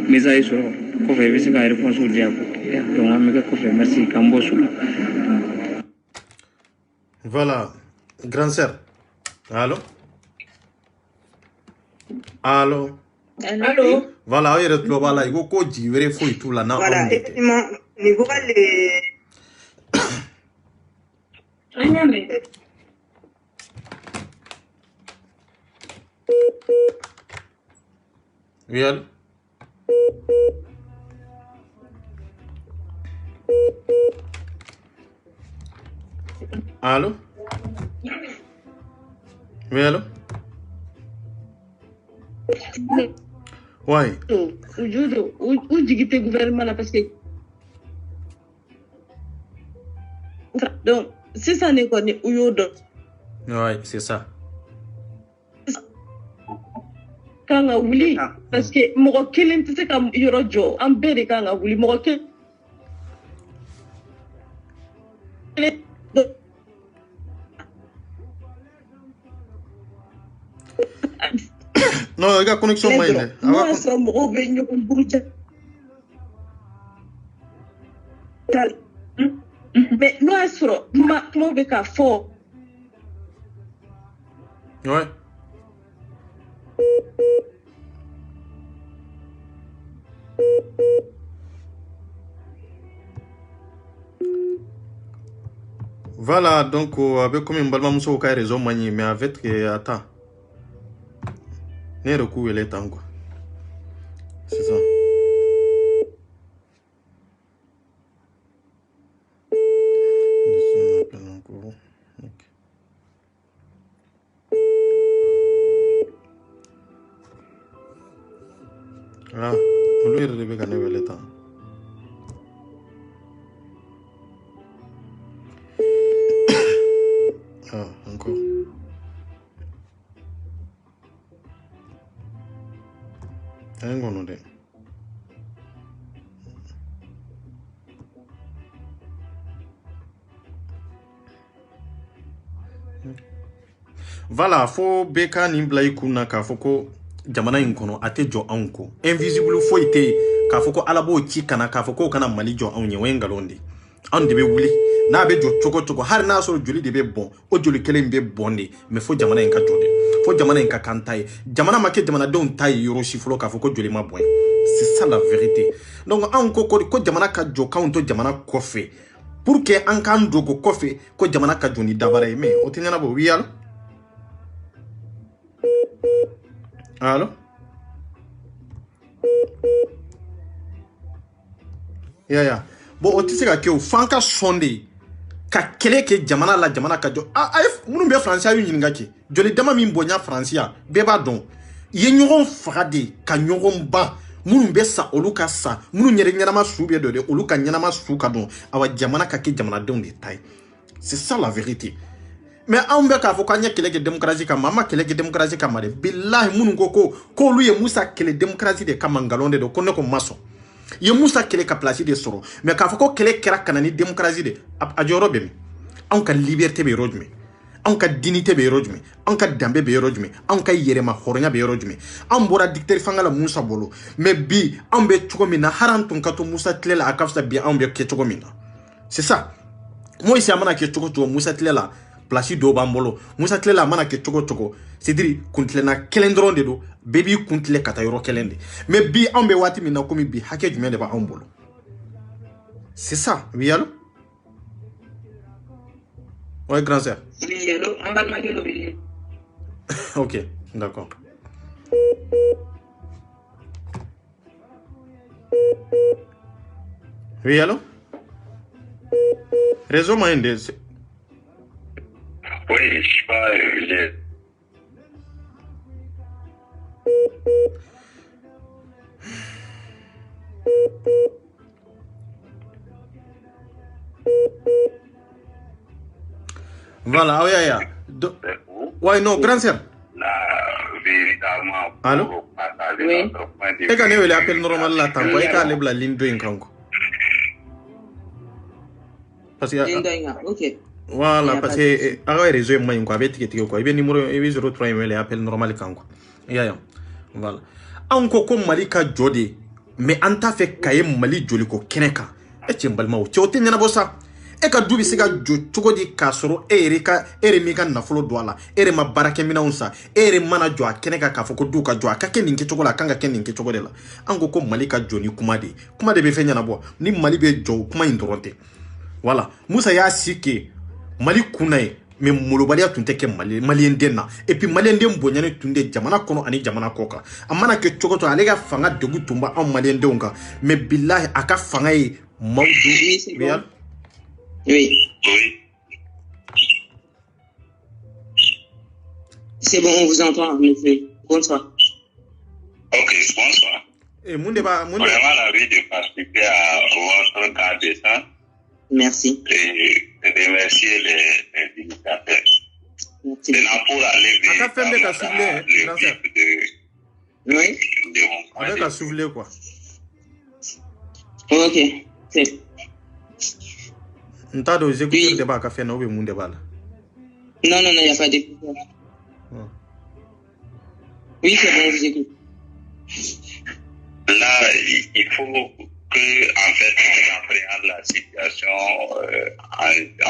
message sɔrɔ kɔfɛ i bɛ se ka réponse di a ko donc an bɛ kɛ kɔfɛ merci k'an bɔ so la. Voilà grand sœur allo allo Allô. Voilà aw yɛrɛ tulo b'a la i ko ji wɛrɛ foyi t'u la n'a voilà effectivement niveau Oui, allô? Allô? Oui, allô? Ouais. Où digite gouvernement là parce que donc c'est ça n'est quoi où yo donc. Ouais, c'est ça. Quand on oublie parce que mon kelen tu sais comme yoro jo en bête quand on oublie mon kelen. Non, il y a connexion moyenne. Moi ça mon beignet on bouge. Mais nous asuro ma be ka fo. Ouais. Voilà, donc avec comme un balma muso ka réseau mani mais avec attends. Ne recours elle est temps quoi. C'est ça. Ah, on lui rêve qu'à ne le temps. Ah, encore. Hang on. Voilà, faut beka nimbla ikuna ka foko jamana inkono ate jo anko. Invisible fo ite ka foko alabo chi kana ka foko kana mali jo anye wengalonde. An de be wuli na be jo choko har na so joli de be bon o joli kele be bonde me fo jamana inka jode. Fo jamana inka kantai. Jamana make jamana don tai yoro shiflo ka foko joli ma boy. C'est ça la vérité. Donc anko ko jamana ka jo kaunto jamana kofe. Pour que an kan dogo kofe ko jamana ka joni dabare me o tinyana bo wial. Allô? Ya. Bon, o tise ka ke o fanka sonde ka kele ke jamana la jamana ka jo. Munu be français yu nyinga ke. Joli dama min bonya français beba don. Ye nyoron frade ka nyoron ba. Munu be sa oluka sa. Munu nyere nyama su be de oluka nyama su ka don. Awa jamana ka ke jamana don de taille. C'est ça la vérité. Mais on be ka fo ka nya kele ke démocratie ka mama kele ke démocratie ka mare billahi munu ko lu ye musa kele démocratie de kamangalonde do ko ne ko maso ye musa kele ka place de soro mais ka fo ko kele kera kanani démocratie de a joro be mi on ka liberté be rojme on ka dignité be rojme on ka dambe be rojme on ka yerema horonya be rojme on bora dictateur fangala musa bolo mais bi on be chugo mina harantun ka to musa tlela akafsa bi on be ke chugo mina c'est ça moi ici amana ke chugo musa tlela place do bambolo musa tlela mana ke chogo c'est dire kuntlena kelendron de do baby kuntle kata yoro kelende mais bi ambe wati mina komi bi hake jume de ba ambolo c'est ça oui allô ouais grand sœur oui allô on va demander le ok d'accord oui allô réseau moyen de oui, je sais pas, Voilà, ouais, non, grand sœur. Véritablement. Allô? Oui. Et quand elle appelle normal là, t'as pas qu'à aller la ligne de Inkanko. Parce que. Ok. Voilà, parce que alors réseau moi quoi avec ticket quoi, bien numéro 03 email appel normal kanko. Ya. Voilà. Anko ko malika jode, mais anta fait kaye mali joli ko keneka. E timbalma o tiote nyana bossa. E ka dubi siga jo chogodi kasoro ere mi ka nafolo do ala. Ere ma barake mina unsa. Ere mana jo keneka ka foko duka jo ka keninke chogola kanga keninke chogodela. Anko ko malika joni kumade. Kumade be fenya na bo. Ni mali be jo kuma indorote. Voilà. Musa ya sike Mali kunai mais molobalia tunte ke malien denna et puis malien dem bonyane tunde jamana kono ani jamana koka amana ke chokoto alega fanga degu tumba en malien donga mais billahi aka fanga yi mawdu real oui c'est bon on vous entend monsieur bonsoir. Ok, bonsoir. Et vraiment envie de participer à votre cas de ça. Merci. Et remercier les initiateurs. Merci. Maintenant, pour aller avec la souffler quoi. Ok, c'est. N'tas de écouter débat qu'a fait non mon débat là. Non, il n'y a pas d'écouteur. Oui, c'est bon, je vous écoute. Là, il faut que, en fait, on appréhende la situation,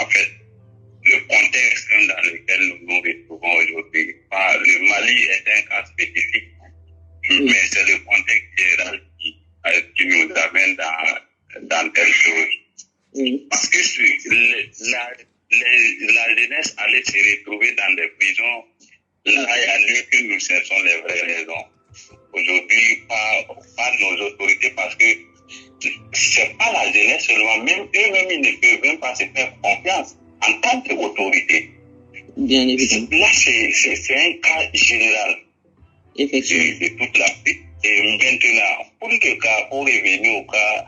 en fait, le contexte dans lequel nous nous retrouvons aujourd'hui. Le Mali est un cas spécifique, mais c'est le contexte général qui nous amène dans telle chose. Parce que la jeunesse allait se retrouver dans des prisons. Là, il y a lieu que nous cherchons les vraies raisons. Aujourd'hui, pas nos autorités, parce que c'est pas la jeunesse seulement, même eux-mêmes, ils ne peuvent même pas se faire confiance en tant qu'autorité. Bien évidemment. Là, c'est un cas général de toute l'Afrique. Et maintenant, pour revenir au cas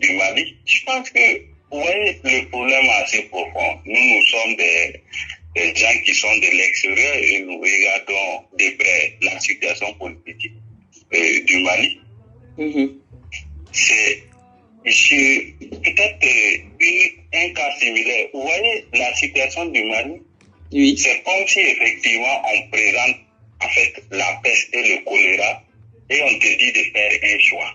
du Mali, je pense que, vous voyez, le problème est assez profond. Nous sommes des gens qui sont de l'extérieur et nous regardons de près la situation politique du Mali. C'est peut-être un cas similaire. Vous voyez, la situation du Mali, c'est comme si effectivement on présente en fait la peste et le choléra et on te dit de faire un choix.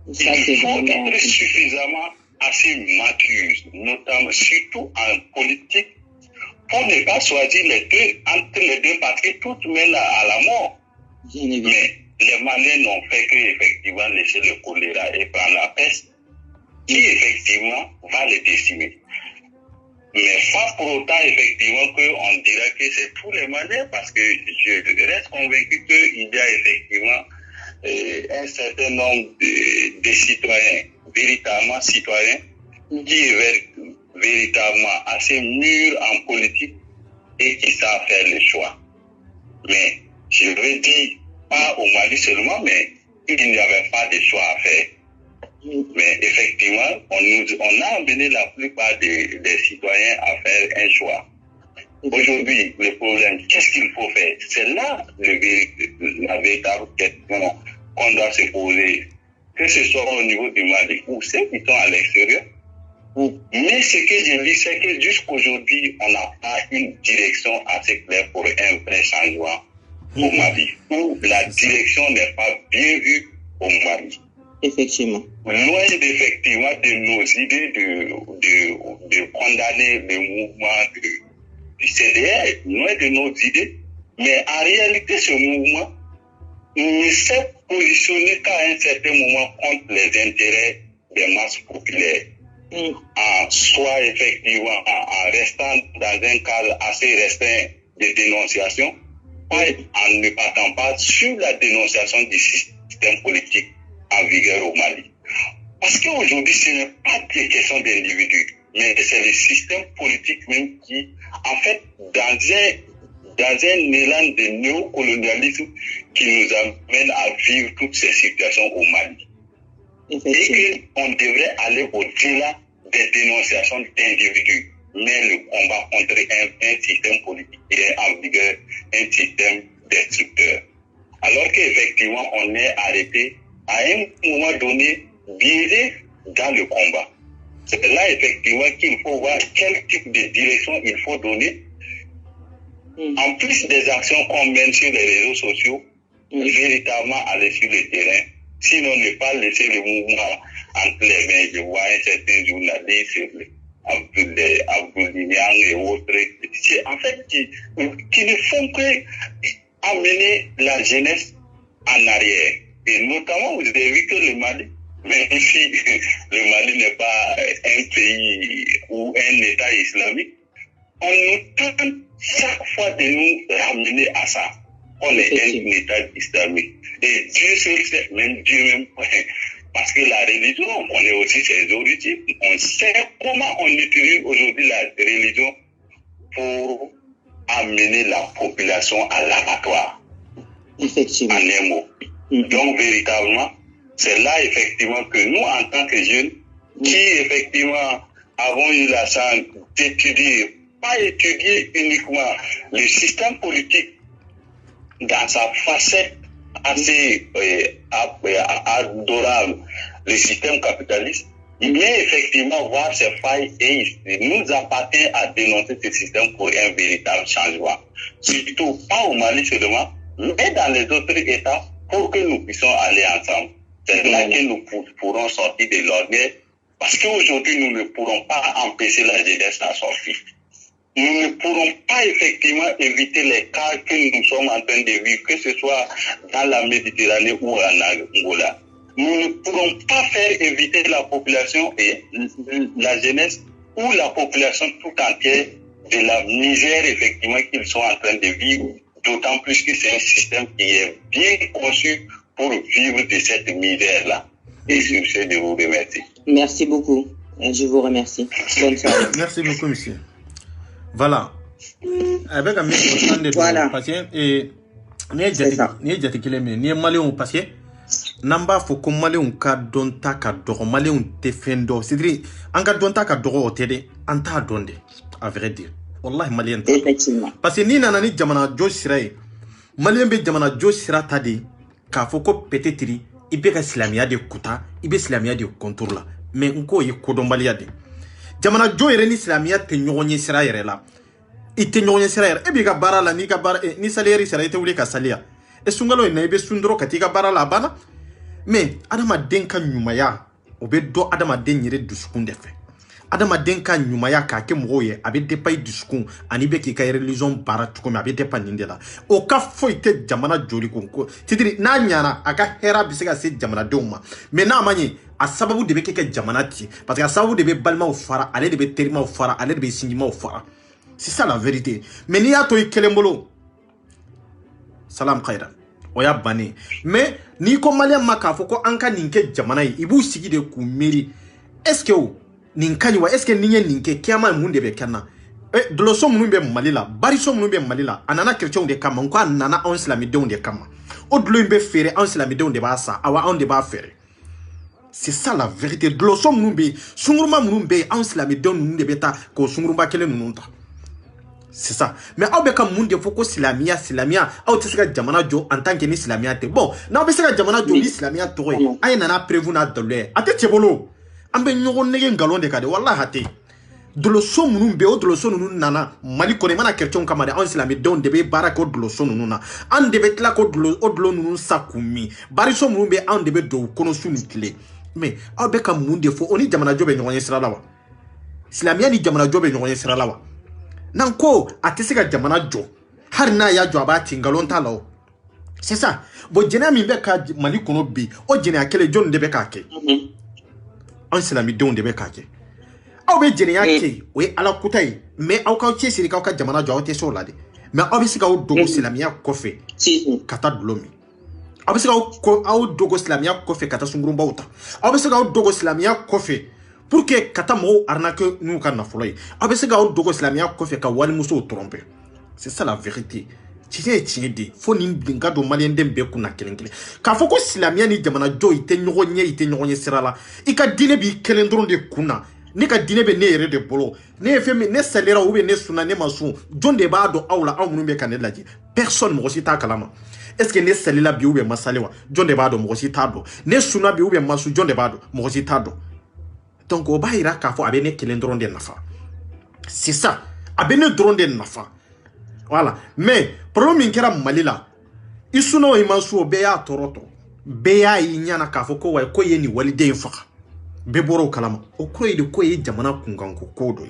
Il faut être suffisamment assez mature, notamment surtout en politique, pour ne pas choisir entre les deux parce que tout mène à la mort. Mais les Maliens n'ont fait qu'effectivement laisser le choléra et prendre la peste, qui effectivement va les décimer. Mais pas pour autant effectivement qu'on dirait que c'est tous les Maliens, parce que je reste convaincu qu'il y a effectivement un certain nombre de citoyens, véritablement citoyens, qui est véritablement assez mûrs en politique et qui savent faire le choix. Mais je veux dire, pas au Mali seulement, mais il n'y avait pas de choix à faire. Mais effectivement, on a amené la plupart des citoyens à faire un choix. Aujourd'hui, le problème, qu'est-ce qu'il faut faire? C'est là la véritable question qu'on doit se poser, que ce soit au niveau du Mali ou ceux qui sont à l'extérieur. Mais ce que je dis, c'est que jusqu'aujourd'hui, on n'a pas une direction assez claire pour un vrai changement au Mali, où la direction n'est pas bien vue au Mali. Effectivement. Loin d'effectivement de nos idées de condamner le mouvement du CDR, loin de nos idées, mais en réalité, ce mouvement ne s'est positionné qu'à un certain moment contre les intérêts des masses populaires. Soit effectivement en restant dans un cadre assez restreint de dénonciation, en ne partant pas sur la dénonciation du système politique en vigueur au Mali. Parce qu'aujourd'hui, ce n'est pas des questions d'individus, mais c'est le système politique même qui, en fait, dans un élan de néocolonialisme qui nous amène à vivre toutes ces situations au Mali. Et qu'on devrait aller au-delà des dénonciations d'individus, mais le combat contre un système politique qui est en vigueur, un système destructeur. Alors qu'effectivement, on est arrêté à un moment donné, biaisé dans le combat. C'est là effectivement qu'il faut voir quel type de direction il faut donner. En plus des actions qu'on mène sur les réseaux sociaux, véritablement aller sur le terrain. Sinon, ne pas laisser le mouvement entre les mains. Je vois un certain journaliste, Abdoulinian et autres, en fait, qui ne font que amener la jeunesse en arrière. Et notamment, vous avez vu que le Mali, Même si le Mali n'est pas un pays ou un État islamique, on nous tente chaque fois de nous ramener à ça. On est un État islamique. Et Dieu seul sait, même Dieu même, parce que la religion, on est aussi ses origines. On sait comment on utilise aujourd'hui la religion pour amener la population à l'abattoir. Effectivement. En un mot. Donc, véritablement, c'est là, effectivement, que nous, en tant que jeunes, qui, effectivement, avons eu la chance d'étudier, pas étudier uniquement le système politique dans sa facette assez adorable, le système capitaliste, mais effectivement voir ses failles et il nous appartient à dénoncer ce système pour un véritable changement. Surtout pas au Mali seulement, mais dans les autres États pour que nous puissions aller ensemble. C'est là que nous pourrons sortir de l'orgueil parce qu'aujourd'hui nous ne pourrons pas empêcher la jeunesse à sortir. Nous ne pourrons pas effectivement éviter les cas que nous sommes en train de vivre, que ce soit dans la Méditerranée ou en Angola. Nous ne pourrons pas faire éviter la population et la jeunesse ou la population tout entière de la misère effectivement qu'ils sont en train de vivre, d'autant plus que c'est un système qui est bien conçu pour vivre de cette misère-là. Et sur ce, je vous remercie. Merci beaucoup. Je vous remercie. Bonne soirée. Merci beaucoup, monsieur. Voilà. Avec un mec de voilà. Parce que ni jati kelen mais ni malien parce que namba fo ko malien ka don ta ka do malien te fendo c'est-à-dire en ka don ta ka do o tede en ta donde à vrai dire wallahi malien effectivement parce que ni nana ni jamana jo sirai malien be jamana jo sira tadi ka fo ko peut-être ibe ka islamia de kuta ibe islamia de contour la mais nko yi ko don malia de jamana jo yere ni islamia te nyonye sira yere la ite nyonye sira yere e bi ka bara la ni ka bara ni saleri sira ite wuli ka salia e sungalo na ibe sundro ka ti ka bara la bana mais adama den ka nyumaya obe do adama den yere duskun de fe adama den ka nyumaya ka ke moye abe depay duskun ani be ki ka religion bara tuko me abe depa nindela o ka foite jamana joli ko tidiri na nyana aka hera bisega se jamana doma mais na manye a sababu de be ke jamana ti parce que a sababu de be balma o fara ale de be terima o fara ale de be singima o fara c'est ça la vérité mais ni ya to kelembolo salam khaira oya bani mais ni ko malien maka foko anka ninke jamana yi ibu sigi de ku meri est-ce que ninkani wa est-ce que ninye ninke kiama munde be kana de lo so munbe malila bari so munbe malila anana chrétien de kama nko anana on islami de onde kama o de lo mbe fere on islami de onde ba sa awa on de ba fere c'est ça la vérité de lo so munbe sunguruma munbe on islami de onde beta ko sunguruma kele nunta c'est ça mais au beka monde foko islamia au tsika jamana jo en tant que islamia te bon na obeseka jamana jo islamia to ay nana prévu na dolé ate tebolo ambe nyogo nege ngalon de kade wallahi ate dolo so munun be o dolo so nunun nana mali ko ne mana question kamade on islami don de be barako dolo so nununa an de be tla ko dolo o dolo nunun sakumi bari so munun be an de be do kono sunu kle mais au beka monde fo oni jamana jo be nyogo sira lawa islamia ni jamana jo be nyogo sira lawa nanko ateseka jamana jo harina ya jo abati ngalon talo c'est ça bo jena mi be ka mali kono bi o jena akele jon de be ka ke on islami don de be ka ke aw be jena yake we ala kutai mais aw ka ci siri ka jamana jo te so lade mais aw be sika o dogo islamia kofe kata dlomi aw be sika o aw dogo islamia kofe kata sungurumba uta aw be sika o dogo islamia kofe pour que kata mo arnaque nous kana folay abese ga o dogo islamia ko fe ka wali muso tromper c'est ça la vérité tiye di fo ni blinga do malien dem be kuna kelengele ka fo ko islamia ni jamana jo ite nyonye sirala ika dine bi kelendron de kuna ni ka dine be ne yere de bolo ne femi ne salera ou be ne suna ne masu jonde ba do awla awunu be kan laji personne mo si ta kalama est-ce que ne salela bi ou be masalewa jonde ba do mo si ta do ne suna bi ou be masu jonde ba do mo si ta do. Donc au baira ka fo abene kelendron de nafa c'est ça abene drone de nafa voilà mais problème kera malila isuno imansu beya toroto beya yinyana ka fo ko way ko yeni walide fa be boro kalama o ko yidi ko yi jamana kunganko ko do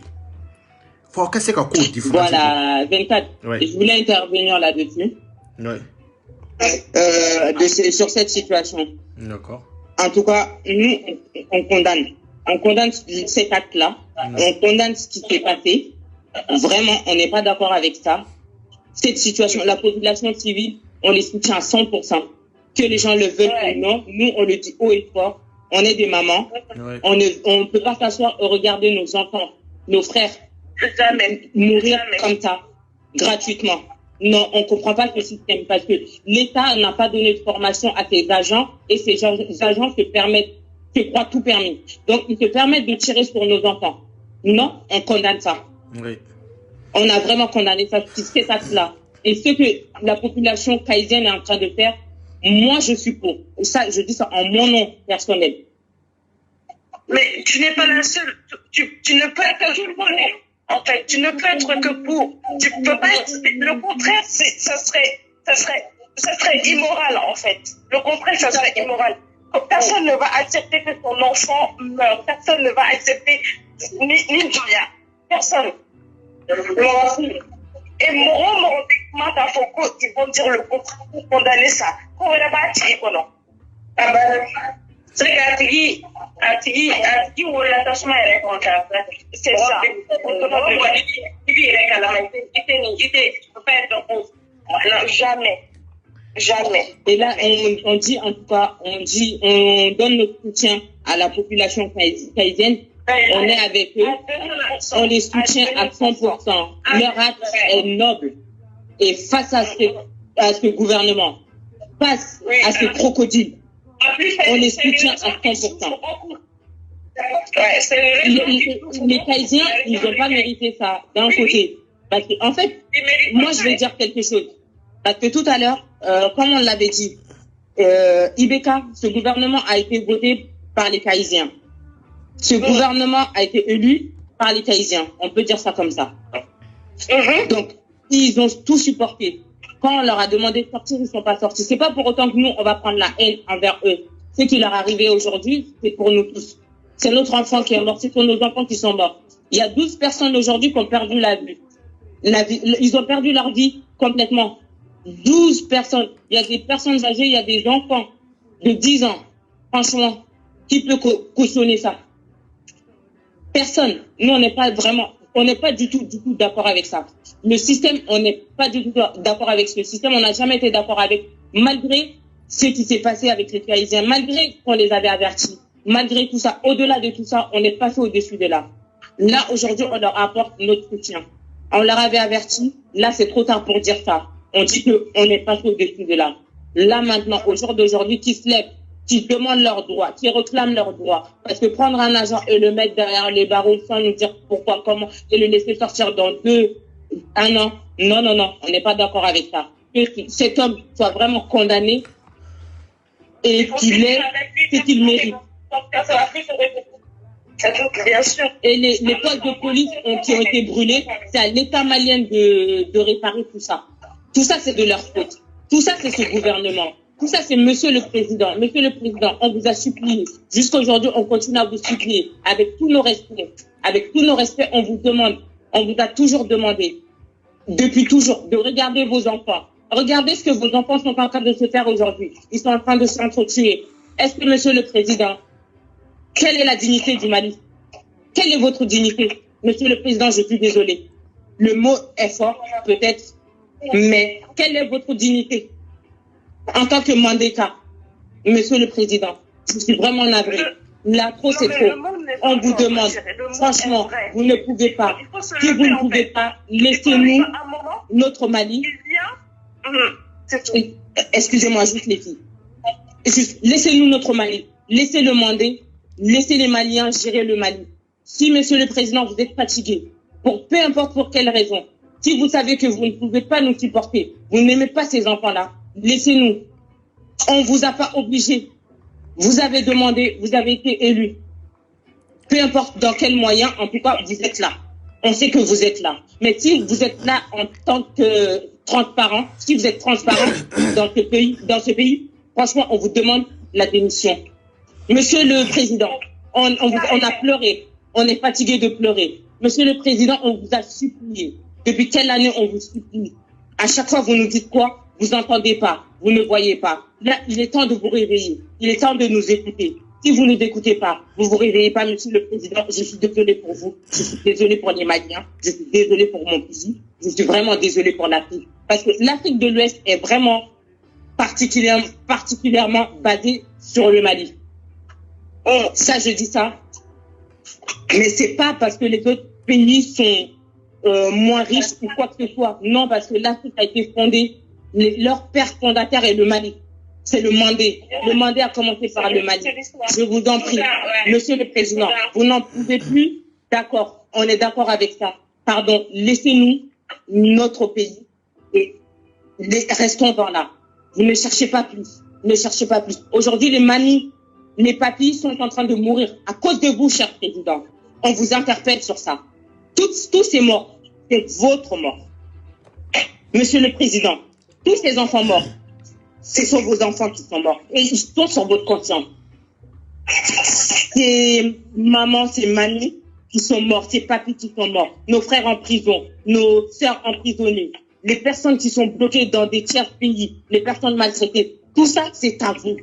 faut que c'est ka ko différent voilà 24 ouais. Je voulais intervenir là-dessus ouais. Sur cette situation d'accord En tout cas, nous, on condamne. On condamne cet acte-là. On condamne ce qui s'est passé. Vraiment, on n'est pas d'accord avec ça. Cette situation, la population civile, on les soutient à 100%. Que les gens le veulent ou non, nous, on le dit haut et fort. On est des mamans. Ouais. On ne peut pas s'asseoir et regarder nos enfants, nos frères, mourir comme ça, gratuitement. Non, on ne comprend pas ce système parce que l'État n'a pas donné de formation à ses agents et ces agents se croient tout permis. Donc, ils se permettent de tirer sur nos enfants. Non, on condamne ça. Oui. On a vraiment condamné ça, cet acte-là. Et ce que la population caïsienne est en train de faire, moi, je suis pour. Ça, je dis ça en mon nom personnel. Mais tu n'es pas la seule. Tu ne peux être que pour. En fait, tu ne peux être que pour. Tu peux pas être. Le contraire, ça serait immoral, en fait. Le contraire, ça serait immoral. Personne ne va accepter que son enfant meure. Personne ne va accepter ni rien. Personne. Et moraliquement, ils vont dire le contraire pour condamner ça. Comment on va dire quoi non? C'est ça. Jamais. Jamais. Et là, on dit, en tout cas, on donne notre soutien à la population caïsienne. On est avec eux. On les soutient à 100%. Leur acte est noble. Et face à ce gouvernement, face à ce crocodile, on les soutient à 100%. Les Caïsiens, ils n'ont pas mérité ça d'un côté. Parce que, en fait, moi, je vais dire quelque chose. Parce que tout à l'heure, comme on l'avait dit, Ibeka, ce gouvernement a été voté par les Caïsiens. Ce gouvernement a été élu par les Caïsiens. On peut dire ça comme ça. Donc, ils ont tout supporté. Quand on leur a demandé de sortir, ils ne sont pas sortis. C'est pas pour autant que nous, on va prendre la haine envers eux. Ce qui leur est arrivé aujourd'hui, c'est pour nous tous. C'est notre enfant qui est mort. C'est pour nos enfants qui sont morts. Il y a 12 personnes aujourd'hui qui ont perdu la vie. Ils ont perdu leur vie complètement. 12 personnes. Il y a des personnes âgées, il y a des enfants de 10 ans. Franchement, qui peut cautionner ça? Personne. Nous, on n'est pas du tout d'accord avec ça. Le système, on n'est pas du tout d'accord avec ce système. On n'a jamais été d'accord avec, malgré ce qui s'est passé avec les Caïsiens, malgré qu'on les avait avertis, malgré tout ça. Au-delà de tout ça, on est passé au-dessus de là. Là, aujourd'hui, on leur apporte notre soutien. On leur avait averti. Là, c'est trop tard pour dire ça. On dit qu'on est passé au-dessus de là. Là, maintenant, au jour d'aujourd'hui, qui se lèvent, qui demandent leurs droits, qui réclament leurs droits. Parce que prendre un agent et le mettre derrière les barreaux sans nous dire pourquoi, comment, et le laisser sortir dans 1 an, non, on n'est pas d'accord avec ça. Que cet homme soit vraiment condamné et qu'il ait ce qu'il mérite. Bien sûr. Et les postes de police qui ont été brûlés, c'est à l'État malien de réparer tout ça. Tout ça, c'est de leur faute. Tout ça, c'est ce gouvernement. Tout ça, c'est Monsieur le Président. Monsieur le Président, on vous a supplié. Jusqu'à aujourd'hui, on continue à vous supplier. Avec tous nos respects, on vous demande, on vous a toujours demandé, depuis toujours, de regarder vos enfants. Regardez ce que vos enfants sont en train de se faire aujourd'hui. Ils sont en train de s'entretuer. Est-ce que, Monsieur le Président, quelle est la dignité du Mali? Quelle est votre dignité? Monsieur le Président, je suis désolé. Le mot est fort, peut-être, mais quelle est votre dignité? En tant que Mandeka, Monsieur le Président, je suis vraiment navré. Là, trop, c'est trop. On vous demande, franchement, vous ne pouvez pas. Si vous ne pouvez pas, laissez-nous notre Mali. Excusez-moi, juste les filles. Juste, laissez-nous notre Mali. Laissez-le Mandé. Laissez les Maliens gérer le Mali. Si, Monsieur le Président, vous êtes fatigué, peu importe pour quelle raison, si vous savez que vous ne pouvez pas nous supporter, vous n'aimez pas ces enfants-là, laissez-nous. On ne vous a pas obligé. Vous avez demandé, vous avez été élu. Peu importe dans quel moyen, en tout cas, vous êtes là. On sait que vous êtes là. Mais si vous êtes là en tant que transparent, si vous êtes transparent dans ce pays, franchement, on vous demande la démission. Monsieur le Président, on a pleuré. On est fatigué de pleurer. Monsieur le Président, on vous a supplié. Depuis quelle année on vous supplie? À chaque fois, vous nous dites quoi? vous n'entendez pas, vous ne voyez pas. Là, il est temps de vous réveiller. Il est temps de nous écouter. Si vous ne nous écoutez pas, vous ne vous réveillez pas, Monsieur le Président, je suis désolé pour vous. Je suis désolé pour les Maliens. Je suis désolé pour mon pays. Je suis vraiment désolé pour l'Afrique. Parce que l'Afrique de l'Ouest est vraiment particulièrement basée sur le Mali. Ça, je dis ça. Mais c'est pas parce que les autres pays sont moins riches ou quoi que ce soit. Non, parce que l'Afrique a été fondée, leur père fondateur est le Mali. C'est le Mandé. Le Mandé a commencé par le Mali. Je vous en prie, Monsieur le Président, vous n'en pouvez plus. D'accord, on est d'accord avec ça. Pardon, laissez-nous notre pays et restons dans là. Vous ne cherchez pas plus. Ne cherchez pas plus. Aujourd'hui, les Mali, les papilles sont en train de mourir à cause de vous, cher Président. On vous interpelle sur ça. Tous ces morts, c'est votre mort. Monsieur le Président, tous ces enfants morts, ce sont vos enfants qui sont morts. Et ils sont sur votre conscience. C'est maman, c'est mamie qui sont morts, c'est papis qui sont morts. Nos frères en prison, nos sœurs emprisonnées, les personnes qui sont bloquées dans des tiers pays, les personnes maltraitées. Tout ça, c'est à vous.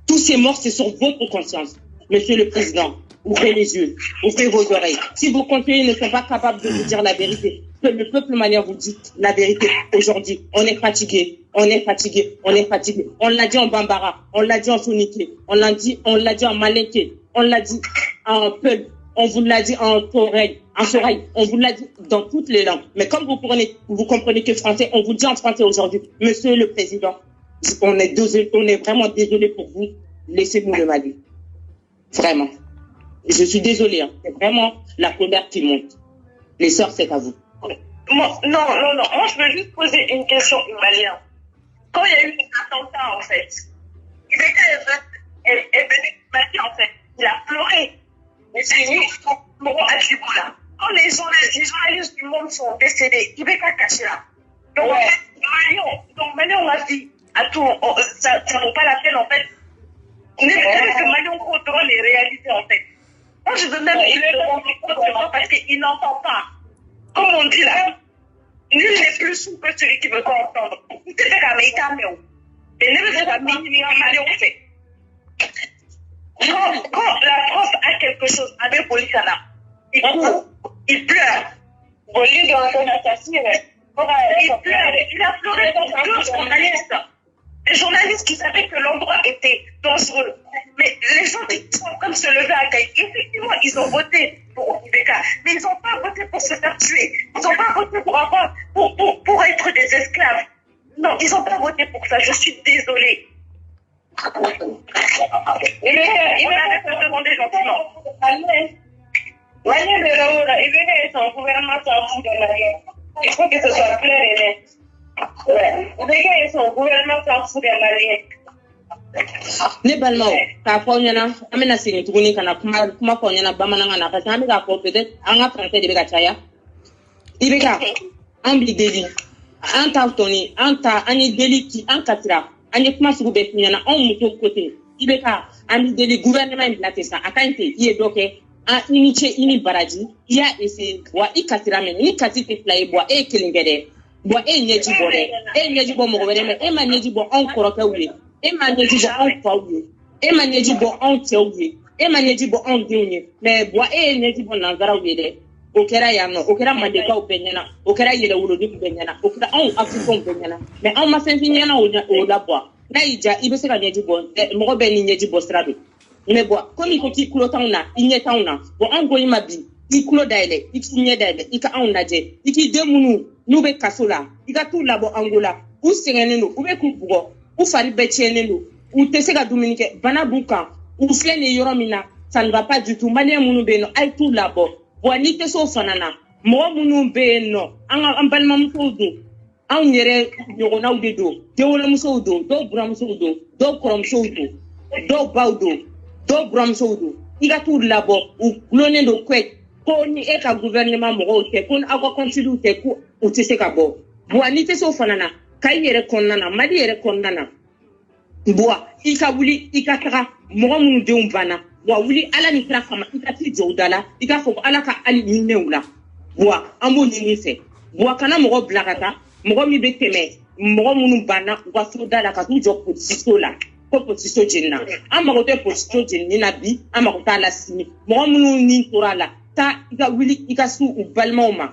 Tous ces morts, c'est sur votre conscience. Monsieur le Président, ouvrez les yeux, ouvrez vos oreilles. Si vos conseillers ne sont pas capables de vous dire la vérité, que le peuple malien vous dit la vérité aujourd'hui, on est fatigué, on est fatigué, on est fatigué. On l'a dit en Bambara, on l'a dit en Souniké, on l'a dit en Malinké, on l'a dit en Peul, on vous l'a dit en Soreille, on vous l'a dit dans toutes les langues. Mais comme vous comprenez que français, on vous dit en français aujourd'hui, Monsieur le Président, on est vraiment désolé pour vous. Laissez-nous le Mali. Vraiment. Je suis désolée. Hein. C'est vraiment la colère qui monte. Les sœurs, c'est à vous. Non. Moi, je veux juste poser une question aux Maliens. Quand il y a eu les attentats, en fait, Ibeka est venu du Mali, en fait. Il a pleuré. Mais c'est nous, Moro Adjiboula. Quand les journalistes du monde sont décédés, Ibeka Kachira. Donc, en fait, Maliens, on a dit, à tout, ça ne vaut pas la peine, en fait. On est que Maliens contrôle les réalités, en fait. Moi, je veux même qu'il le rende parce qu'il n'entend pas. Comme on dit là, nul n'est plus sous que celui qui veut pas entendre. Quand la France a quelque chose avec Bolisana, il court, il pleure. Il a pleuré dans deux journalistes. Les journalistes qui savaient que l'endroit était dangereux. Mais les gens qui sont en train de se lever à Kaï, effectivement, ils ont voté pour Ibeka. Mais ils n'ont pas voté pour se faire tuer. Ils n'ont pas voté pour être des esclaves. Non, ils n'ont pas voté pour ça. Je suis désolée. Il avait pas demandé gentiment. Il faut que ce soit clair et net. Ne balimaw k'a fɔ aw ɲɛna an bɛna segin tuguni ka na kuma fɔ aw ɲɛna bamanankan na parce que an bɛ k'a fɔ peut-être an ka français de bɛ ka caya i bɛ ka an b'i deli an t'a tɔni an ye deli ci an kasira an ye kuma sugu bɛɛ f'i ɲɛna anw muso côté i bɛ ka an b'i deli gouvernement in bila ten sa a ka ɲi ten i ye dɔ kɛ i ni ce i ni baraji i y'a essayer wa i kasira mɛ ni kasi tɛ fila ye bɔ e ye kelen kɛ dɛ bɔ e ye ɲɛji bɔ dɛ e ye ɲɛji bɔ mɔgɔ wɛrɛ mɛ e ma ɲɛji bɔ anw kɔrɔkɛw ye e ma ɲɛji bɔ anw faw ye e ma ɲɛji bɔ anw cɛw ye e ma ɲɛji bɔ anw denw ye mais bɔ e ye ɲɛji bɔ nanzaraw ye dɛ o kɛra yan nɔ o kɛra mandekaw bɛɛ ɲɛna o kɛra yɛrɛwolodenw bɛɛ ɲɛna o kɛra anw africains bɛɛ ɲɛna mais anw ma fɛn f'i ɲɛna o la bɔ n'a y'i ja i bɛ se ka ɲɛji bɔ mɔgɔ bɛɛ ni ɲɛji bɔ sira don mais bɔ comme i ko k'i tulo t'anw na i ɲɛ t'anw na bon anw ko i ma bi i tulo dayɛlɛ i k'i ɲɛ dayɛlɛ i ka anw lajɛ i k'i den minnu n'u bɛ kaso la i ka t'u labɔ ango la u sɛgɛnnen don u bɛ k'u bugɔ u fari bɛɛ tiɲɛnen don u tɛ se ka dumuni kɛ bana b'u kan u filɛ nin yɔrɔ min na ça ne va pas du tout maliyɛn minnu bɛ yen nɔ a ye t'u labɔ bon n'i tɛ se o fana na mɔgɔ minnu bɛ yen nɔ an balimamusow don anw yɛrɛ ɲɔgɔnnaw de don denwolomusow don dɔw buramusow don dɔw kɔrɔmusow don dɔw baw don dɔw buramusow don i ka t'u labɔ u gulonnen don ko ni e ka gouvernement mɔgɔw tɛ ko aw ka kɔnsiliw tɛ ko u tɛ se ka bɔ bon n'i tɛ se o fana na Kayi yɛrɛ kɔnɔna na Mali yɛrɛ kɔnɔna na bon i ka wuli i ka taga mɔgɔ minnu denw banna wa wuli ala ni kira kama i ka t'i jɔ u da la i k'a fɔ ko ala ka hali ɲinɛw la bon an b'o ɲini fɛ bon kana mɔgɔ bila ka taa mɔgɔ min bɛ tɛmɛ mɔgɔ minnu banna u ka so da la ka t'u jɔ polisiso la ko polisiso jenina an mago tɛ polisiso jenini na bi an mago t'a la sini mɔgɔ minnu ni tora la taa i ka wuli i ka s'u balimaw ma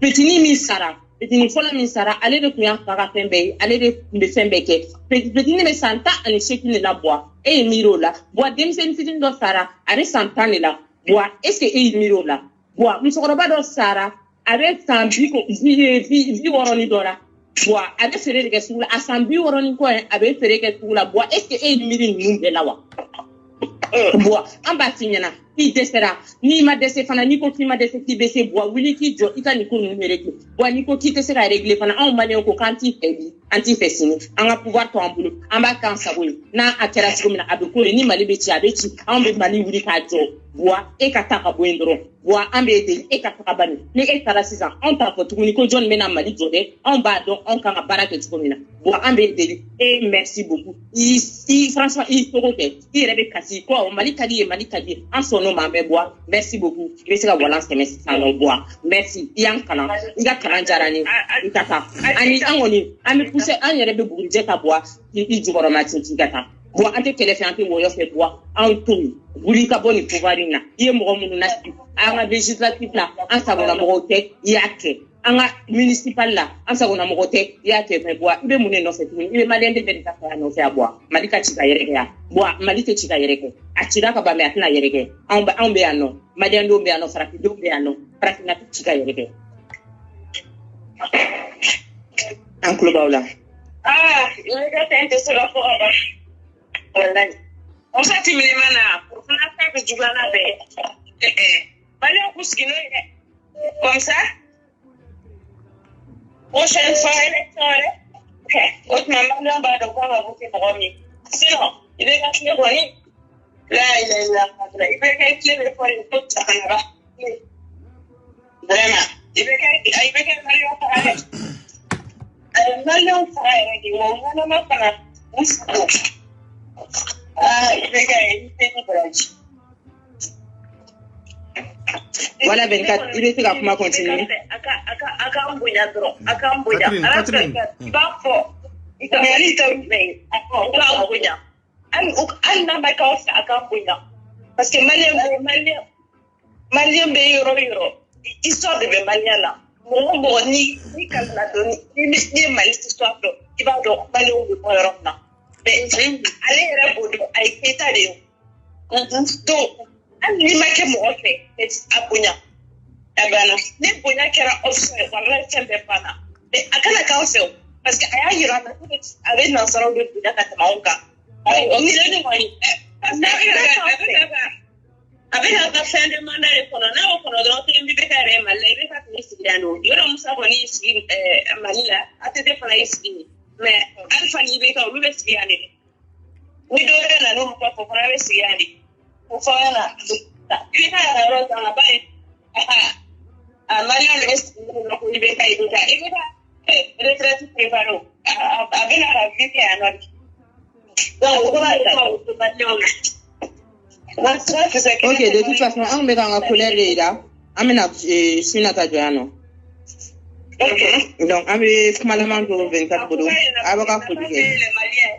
petini min sara petini fɔlɔ min sara ale de tun y'a fa ka fɛn bɛɛ ye ale de tun bɛ fɛn bɛɛ kɛ petini bɛ san 18 de la Buwa e ye miiri o la Buwa denmisɛnnin fitinin dɔ sara a bɛ san 10 de la Buwa est-ce que e ye miiri o la Buwa musokɔrɔba dɔ sara a bɛ san 60 ni dɔ la Buwa a bɛ feere de kɛ sugu la a san 60 ni kɔ a bɛ feere kɛ sugu la Buwa est-ce que e ye miiri ninnu bɛɛ la wa Buwa an b'a f'i ɲɛna i dɛsɛra n'i ma dɛsɛ fana n'i ko k'i ma dɛsɛ k'i bɛ se Buwa wuli k'i jɔ i ka nin ko ninnu régler Buwa n'i ko k'i tɛ se ka régler fana anw maliyɛnw ko k'an t'i fɛ bi an t'i fɛ sini an ka pouvoir to an bolo an b'a k'an sago ye n'a a kɛra cogo min na a bɛ ko ye ni Mali bɛ ci a bɛ ci anw bɛ Mali wuli k'a jɔ Buwa e ka taa ka bɔ yen dɔrɔn Buwa an bɛ deli e ka taga bani ni e taara sisan anw t'a fɔ tuguni ko jɔn bɛna Mali jɔ dɛ anw b'a dɔn anw kan ka baara kɛ cogo min na Buwa an bɛ deli merci beaucoup i franchement i togo kɛ i yɛrɛ bɛ kasi ko Mali ka di ye Mali ka di ye an sɔnn'o ma an bɛ Buwa merci beaucoup i bɛ se ka walan sɛmɛ sisan nɔ Buwa merci i y'an kalan i ka kalan diyara n ye i ka taa ani an kɔni an bɛ pousser an yɛrɛ bɛ bugurijɛ ka Buwa i jukɔrɔma tintin ka taa Buwa an tɛ kɛlɛ fɛ an tɛ wɔyɔ fɛ Buwa anw to yen wuli ka bɔ nin pouvoir in na i ye mɔgɔ minnu nasigi an ka législative la an sagona mɔgɔw tɛ i y'a kɛ an ka municipal la an sagona mɔgɔ tɛ i y'a kɛ mais Buwa i bɛ mun de nɔfɛ tuguni i bɛ maliyɛn de bɛ nin ka faya nɔfɛ yan Buwa Mali ka ci ka yɛrɛ kɛ yan Buwa Mali tɛ ci ka yɛrɛ kɛ a cira ka ban mais a tɛna yɛrɛ kɛ anw bɛ yan nɔ maliyɛndenw bɛ yan nɔ farafindenw bɛ yan nɔ farafinna tɛ ci ka yɛrɛ kɛ an tulo b'aw la. I got to say that for on s'est dit mana pour faire que du gana Malien Kouskino comme ça prochaine fois élection ok autre maman va devoir voter pour lui sinon il est gâché là il est là il fait calculer les fois il faut ça là vraiment il fait Malien frère qui mon maman pas Voilà 24 il est là pour continuer parce que Malien histoire de Malien là ni Caledoni ni Mali histoire il va donc Malien de Europe là mais allez rebodo ay petade donc ani make mo ofe abunya abana ne bunya kera offset wala tembe pana mais akana ka offset parce que aya yira na avec na saro de bunya ka tamonka ay ni le ni wani avec la fin de mandat de kono na ko no do tembi be kare malle be ka ni sigano yoro musa ko ni sig malila atete fana isigi mais alpha ni be ka lu be sigane we do na no ko ko fana be sigane ko fana ibe ka ro ta na bai mario le no ko ibe ka ibe ka retraite preparo abena ka vite anor donc ko ba ta ko ba leona ok de toute façon on met dans la colère là on met sur notre journal donc on met finalement pour 24 boulot avec un peu de les maliens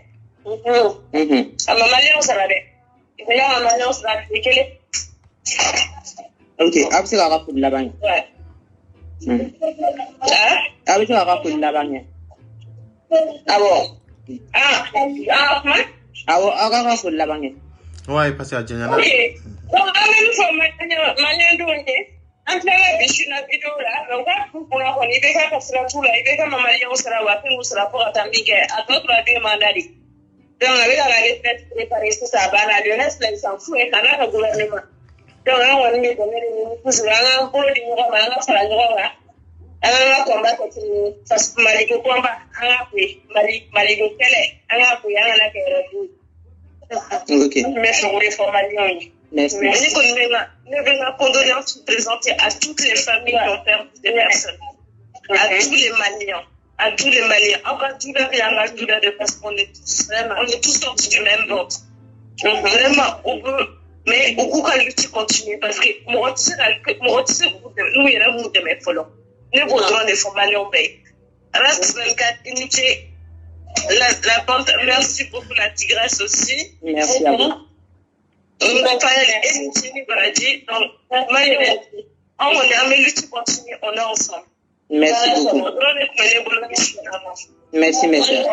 alors malien ça va bien il y a un malien ça va quel est ok après ça va pour la banque ouais après ça va pour la banque ah bon pour la banque ouais parce que j'ai ok donc même fois malien donc antara bishina video la wa kuna ko ni beka ka sira tula ibeka malien usara wa pe usara pour atambike atoto la bien mandali donc avec la retraite préparer ça bana le reste là s'en fout et kana ka gouvernement donc on va me donner les toujours on pour di ngo ma na sara ngo wa ala combat ko parce que mali ko combat ala ko mali ko tele ala ko yana na ke refu ok mais sur les formations merci nous venons condoléances présenter à toutes les familles qui ont perdu des personnes à tous les Maliens encore tout le de parce qu'on est tous sortis du même bord vraiment on peut mais au coup quand tu continues parce que nous il y a de mes follow nous voudrons des formations RAS 24 Unité, la bande, merci beaucoup la tigresse aussi. Merci à vous. On est ensemble. Merci beaucoup. Merci, mes soeurs.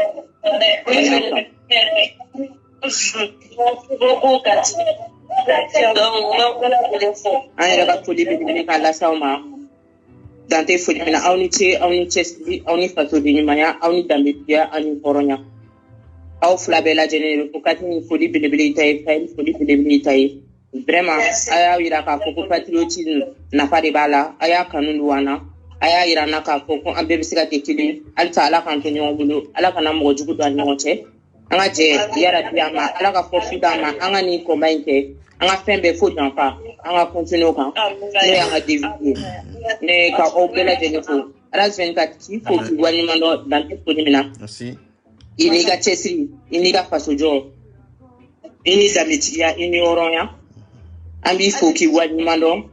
An yɛrɛ ka foli belebele k'a lase aw ma dante foli min na aw ni ce aw ni cɛsiri aw ni fasoden ɲumanya aw ni danbetigiya aw ni hɔrɔnya aw fila bɛɛ lajɛlen de ko kati ni foli belebele ta ye fayeli foli belebele ta ye vraiment a y'a yira k'a fɔ ko patriotisme nafa de b'a la a y'a kanu don an na a y'a yira an na k'a fɔ ko an bɛɛ bɛ se ka kɛ kelen halisa ala k'an to ɲɔgɔn bolo ala kana mɔgɔ jugu don an ni ɲɔgɔn cɛ an ka jɛ yarabi an ma ala ka force d'an ma an ka nin combat in kɛ an ka fɛn bɛɛ fo janfa an ka continuer o kan n'o y'an ka devise ye ne ka aw bɛɛ lajɛlen fo RAS 24 k'i fo k'i waleɲuman dɔn dante foli min na i n'i ka cɛsiri i n'i ka fasojɔ i ni danbetigiya i ni hɔrɔnya an b'i fo k'i waleɲuman dɔn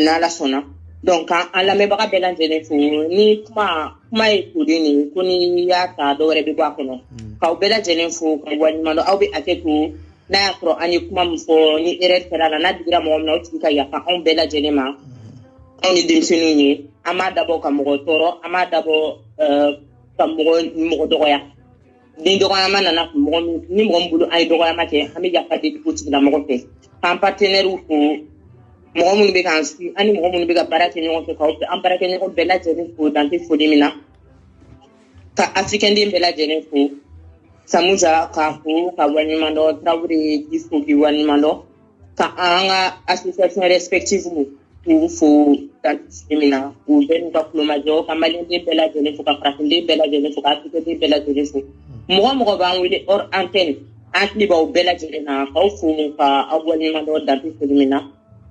n'ala sɔnna donc an lamɛnbaga bɛɛ lajɛlen fo ni kuma ye toden nin ko ni y'a ta dɔ wɛrɛ bɛ bɔ a kɔnɔ k'aw bɛɛ lajɛlen fo ka waleɲuman dɔn aw bɛ hakɛ to n'a y'a sɔrɔ an ye kuma min fɔ ni erreur kɛra la n'a digira mɔgɔ min na o tigi ka yafa anw bɛɛ lajɛlen ma anw ye denmisɛnninw ye an m'a dabɔ ka mɔgɔ tɔɔrɔ an m'a dabɔ ka mɔgɔ dɔgɔya den dɔgɔyama nana mɔgɔ min ni mɔgɔ min bolo an ye dɔgɔyama kɛ an bɛ yafa de o tigilamɔgɔ fɛ k'an partenaire fo mɔgɔ minnu bɛ k'an su an ni mɔgɔ minnu bɛ ka baara kɛ ɲɔgɔn fɛ k'aw an baarakɛɲɔgɔn bɛɛ lajɛlen fo dante foli min na ka africain den bɛɛ lajɛlen fo Samuja k'a fo ka waleɲuman dɔn Traoré k'i fo k'i waleɲuman dɔn ka an ka association respective k'u fo dante foli min na u bɛɛ n'u ka kulomajɔ ka maliyɛn den bɛɛ lajɛlen fo ka farafin den bɛɛ lajɛlen fo ka africain den bɛɛ lajɛlen fo mɔgɔ b'an wele hors antenne an tile b'aw bɛɛ lajɛlen na k'aw fo ka aw waleɲuman dɔn dante foli min na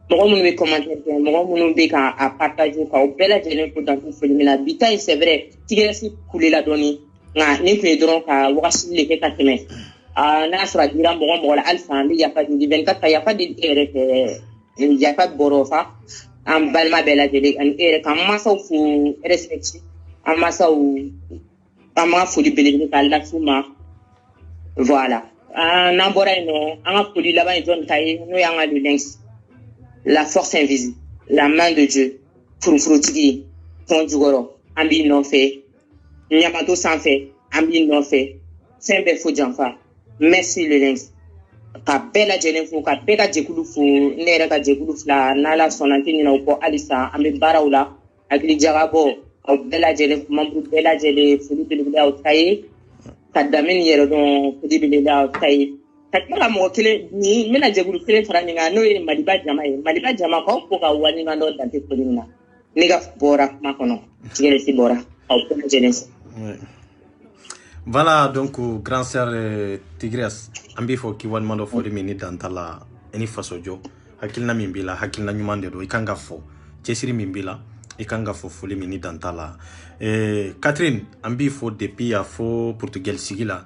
mɔgɔ minnu bɛ commentaire kɛ mɔgɔ minnu bɛ k'a partager k'aw bɛɛ lajɛlen fo dante foli min na bi ta in c'est vrai tigresse kulela dɔɔni nka nin tun ye dɔrɔn ka wagati le kɛ ka tɛmɛ n'a y'a sɔrɔ a dira mɔgɔ la halisa an bɛ yafa di 24 ka yafa di e yɛrɛ fɛ yafa bɔrɔ fa an balima bɛɛ lajɛlen ani e yɛrɛ k'an mansaw fo respecte an mansaw an ma foli belebele k'a lase u ma voilà n'an bɔra yen nɔ an ka foli laban ye jɔn ta ye n'o y'an ka le lynx la force invisible la main de Dieu furufurutigi tɔn jukɔrɔ an b'i nɔfɛ ɲamato sanfɛ an b'i nɔfɛ fɛn bɛɛ fo janfa merci le lynx ka bɛɛ lajɛlen fo ka bɛɛ ka jɛkulu fo ne yɛrɛ ka jɛkulu fila n'ala sɔnna n tɛ ɲinɛ o kɔ halisa an bɛ baaraw la hakili jagabɔ aw bɛɛ lajɛlen membre bɛɛ lajɛlen foli belebele aw ta ye ka damini yɛrɛ dɔn foli belebele aw ta ye ka tila ka mɔgɔ kelen ni n bɛna jɛkulu kelen fara ɲin kan n'o ye maliba jama ye maliba jama k'aw fo ka waleɲuman dɔn dante foli min na ne ka bɔra kuma kɔnɔ tigɛrɛsi bɔra aw bɛɛ lajɛlen fo. Voilà donc grand sœur Tigresse an b'i fɔ k'i waleɲuman dɔn foli min ni dan t'a la i ni fasojɔ hakilina min b'i la hakilina ɲuman de don i kan ka fɔ cɛsiri min b'i la i kan ka fɔ foli min ni dan t'a la Catherine an b'i fɔ depuis a fɔ Portugal sigi la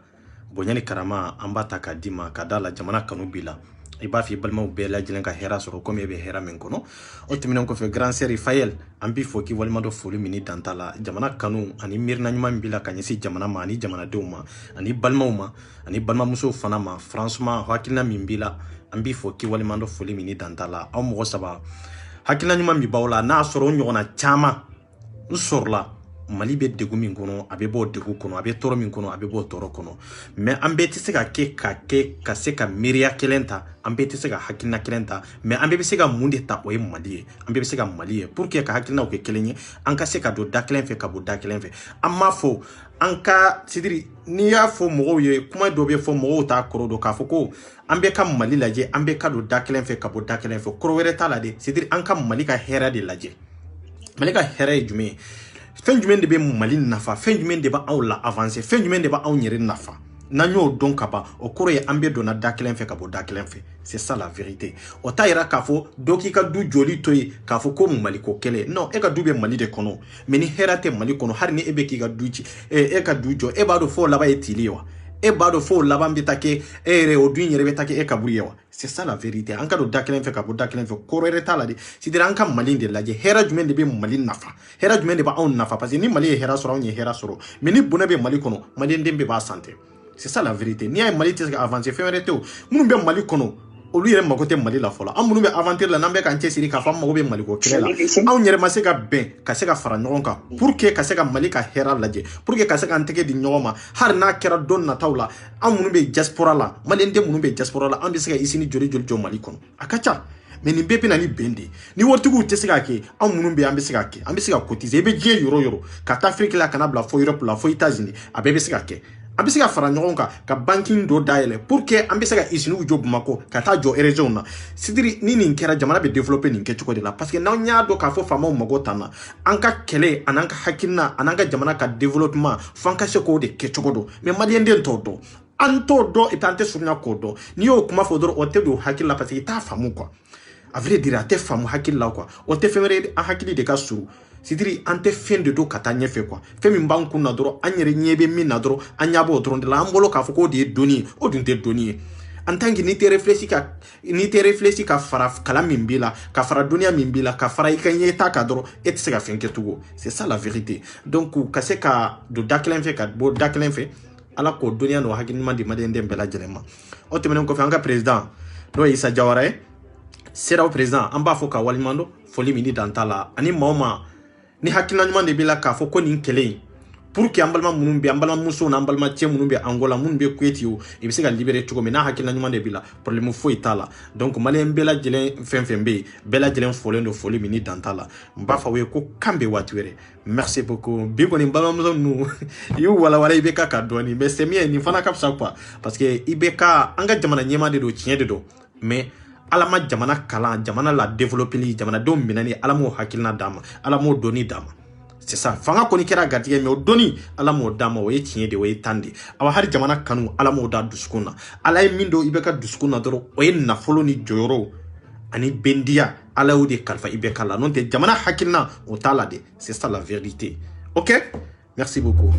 bonya ni karama an b'a ta k'a d'i ma ka d'a la jamana kanu b'i la i b'a fɔ i balimaw bɛɛ lajɛlen ka hɛrɛ sɔrɔ komi e bɛ hɛrɛ min kɔnɔ o tɛmɛnen kɔfɛ grand sœur Fayel an b'i fɔ k'i waleɲuman dɔn foli min ni dan t'a la jamana kanu ani miirina ɲuman min b'i la ka ɲɛsin jamana ma ani jamanadenw ma ani balimaw ma ani balimamusow fana ma franchement hakilina min b'i la an b'i fɔ k'i waleɲuman dɔn foli min ni dan t'a la aw mɔgɔ saba hakilina ɲuman min b'aw la n'a sɔrɔ o ɲɔgɔnna caman n sɔrɔla Mali bɛ degun min kɔnɔ a bɛ bɔ degun kɔnɔ a bɛ tɔɔrɔ min kɔnɔ a bɛ bɔ tɔɔrɔ kɔnɔ mais an bɛɛ tɛ se ka se ka miiriya kelen ta an bɛɛ tɛ se ka hakilina kelen ta mais an bɛɛ bɛ se ka mun de ta o ye Mali ye an bɛɛ bɛ se ka Mali ye pour que ka hakilinaw kɛ kelen ye an ka se ka don da kelen fɛ ka bɔ da kelen fɛ an m'a fɔ an ka sidiri n'i y'a fɔ mɔgɔw ye kuma dɔ bɛ fɔ mɔgɔw t'a kɔrɔ dɔn k'a fɔ ko an bɛɛ ka Mali lajɛ an bɛɛ ka don da kelen fɛ ka bɔ da kelen fɛ kɔrɔ wɛrɛ t'a la dɛ sidiri an ka Mali ka hɛrɛ de lajɛ Mali ka hɛrɛ ye jumɛn ye fɛn jumɛn de bɛ Mali nafa fɛn jumɛn de b'anw la avancer fɛn jumɛn de b'anw yɛrɛ nafa n'an y'o dɔn ka ban o kɔrɔ ye an bɛ donna da kelen fɛ ka bɔ da kelen fɛ c'est ça la vérité o t'a yira k'a fɔ dɔ k'i ka du joli to yen k'a fɔ ko Mali ko kɛlɛ non e ka du bɛ Mali de kɔnɔ mais ni hɛrɛ tɛ Mali kɔnɔ hali ni e bɛ k'i ka du ci e ka du jɔ e b'a dɔn fo laban ye tili ye wa e bado fo laban bitake e re o duin yere bitake e kaburi yawa. C'est ça la vérité. Anka do dakelen fe kabu dakelen fe korere tala di. Si anka malin de laje hera jumen de be malin nafa. Hera jumen de ba on nafa parce que ni mali hera soro ni hera soro. Mais ni buna be mali kono malin dembe ba santé. C'est ça la vérité. Ni ay mali tes avancer fe rete o. Munu be mali kono olu yɛrɛ mago tɛ mali la fɔlɔ an minnu bɛ aventure la n'an bɛ k'an cɛsiri k'a fɔ an mago bɛ maliko kɛlɛ la anw yɛrɛ ma se ka bɛn ka se ka fara ɲɔgɔn kan pour que ka se ka mali ka hɛrɛ lajɛ pour que ka se k'an tɛgɛ di ɲɔgɔn ma hali n'a kɛra don nataw la an minnu bɛ diaspora la maliyɛn den minnu bɛ diaspora la an bɛ se ka usine joli joli jɔ mali kɔnɔ a ka ca mais nin bɛɛ bɛ na ni bɛn de ni waritigiw tɛ se k'a kɛ anw minnu bɛ an bɛ se k'a kɛ an bɛ se ka cotiser i bɛ diɲɛ yɔrɔ yɔrɔ ka taa Afrique la kana bila fo Europe la fo États-Unis a bɛɛ bɛ se ka kɛ an bɛ se ka fara ɲɔgɔn kan ka banking dɔ dayɛlɛ pour que an bɛ se ka usine jɔ Bamako ka taa jɔ région na sidiri ni nin kɛra jamana bɛ développer nin kɛcogo de la parce que n'anw y'a dɔn k'a fɔ faamaw mago t'an na an ka kɛlɛ an'an ka hakilina an'an ka jamana ka développement fo an ka se k'o de kɛcogo dɔn mais maliyɛn den t'o dɔn an t'o dɔn et puis an tɛ surunya k'o dɔn n'i y'o kuma fɔ dɔrɔn o tɛ don hakili la parce que i t'a faamu quoi à vrai dire a tɛ faamu hakili la quoi o tɛ fɛn wɛrɛ ye an hakili de ka surun sidiri an tɛ fɛn de don ka taa ɲɛfɛ quoi fɛn min b'an kun na dɔrɔn an yɛrɛ ɲɛ bɛ min na dɔrɔn an ɲɛ b'o dɔrɔn de la an bolo k'a fɔ k'o de ye doni ye o dun tɛ doni ye en tant que n'i tɛ réfléchi ka fara kalan min b'i la ka fara dɔnniya min b'i la ka fara i ka ɲɛta kan dɔrɔn e tɛ se ka fɛn kɛ tugun c'est ça la vérité donc ka se ka don da kelen fɛ ka bɔ da kelen fɛ ala k'o dɔnniya n'o hakilima di maliyɛn den bɛɛ lajɛlen ma o tɛmɛnen kɔfɛ an ka président n'o ye Isa Jawara ye CEDEAO président an b'a fɔ ka waleɲuman dɔn foli min di dan t'a la ani maa o maa ni hakilina ɲuman de b'i la k'a fɔ ko nin kɛlɛ in pour que an balima minnu bɛ an balimamusow n'an balimacɛ minnu bɛ Angola minnu bɛ Kuwait o i bɛ se ka libérer cogo min n'a hakilina ɲuman de b'i la problème foyi t'a la donc maliyɛn bɛɛ lajɛlen fɛn fɛn bɛ yen bɛɛ lajɛlen fɔlen don foli min ni dan t'a la n b'a fɔ aw ye ko kan bɛ waati wɛrɛ merci beaucoup bi kɔni balimamuso ninnu i y'u walawala i bɛ ka dɔɔni mais c'est mieux nin fana ka fisa quoi parce que i bɛ ka an ka jamana ɲɛmaa de don tiɲɛ de don mais ala ma jamana kalan jamana la développeli jamanadenw minɛni ala m'o hakilina d'a ma ala m'o dɔnni d'a ma c'est ça fanga kɔni kɛra gatigɛ mais o dɔnni ala m'o d'a ma o ye tiɲɛ de o ye tan de awa hali jamana kanu ala m'o da dusukun na ala ye min don i bɛ ka dusukun na dɔrɔn o ye nafolo ni jɔyɔrɔ ani bendiya ala y'o de kalifa i bɛ ka la n'o tɛ jamana hakilina o t'a la de c'est ça la vérité ok merci beaucoup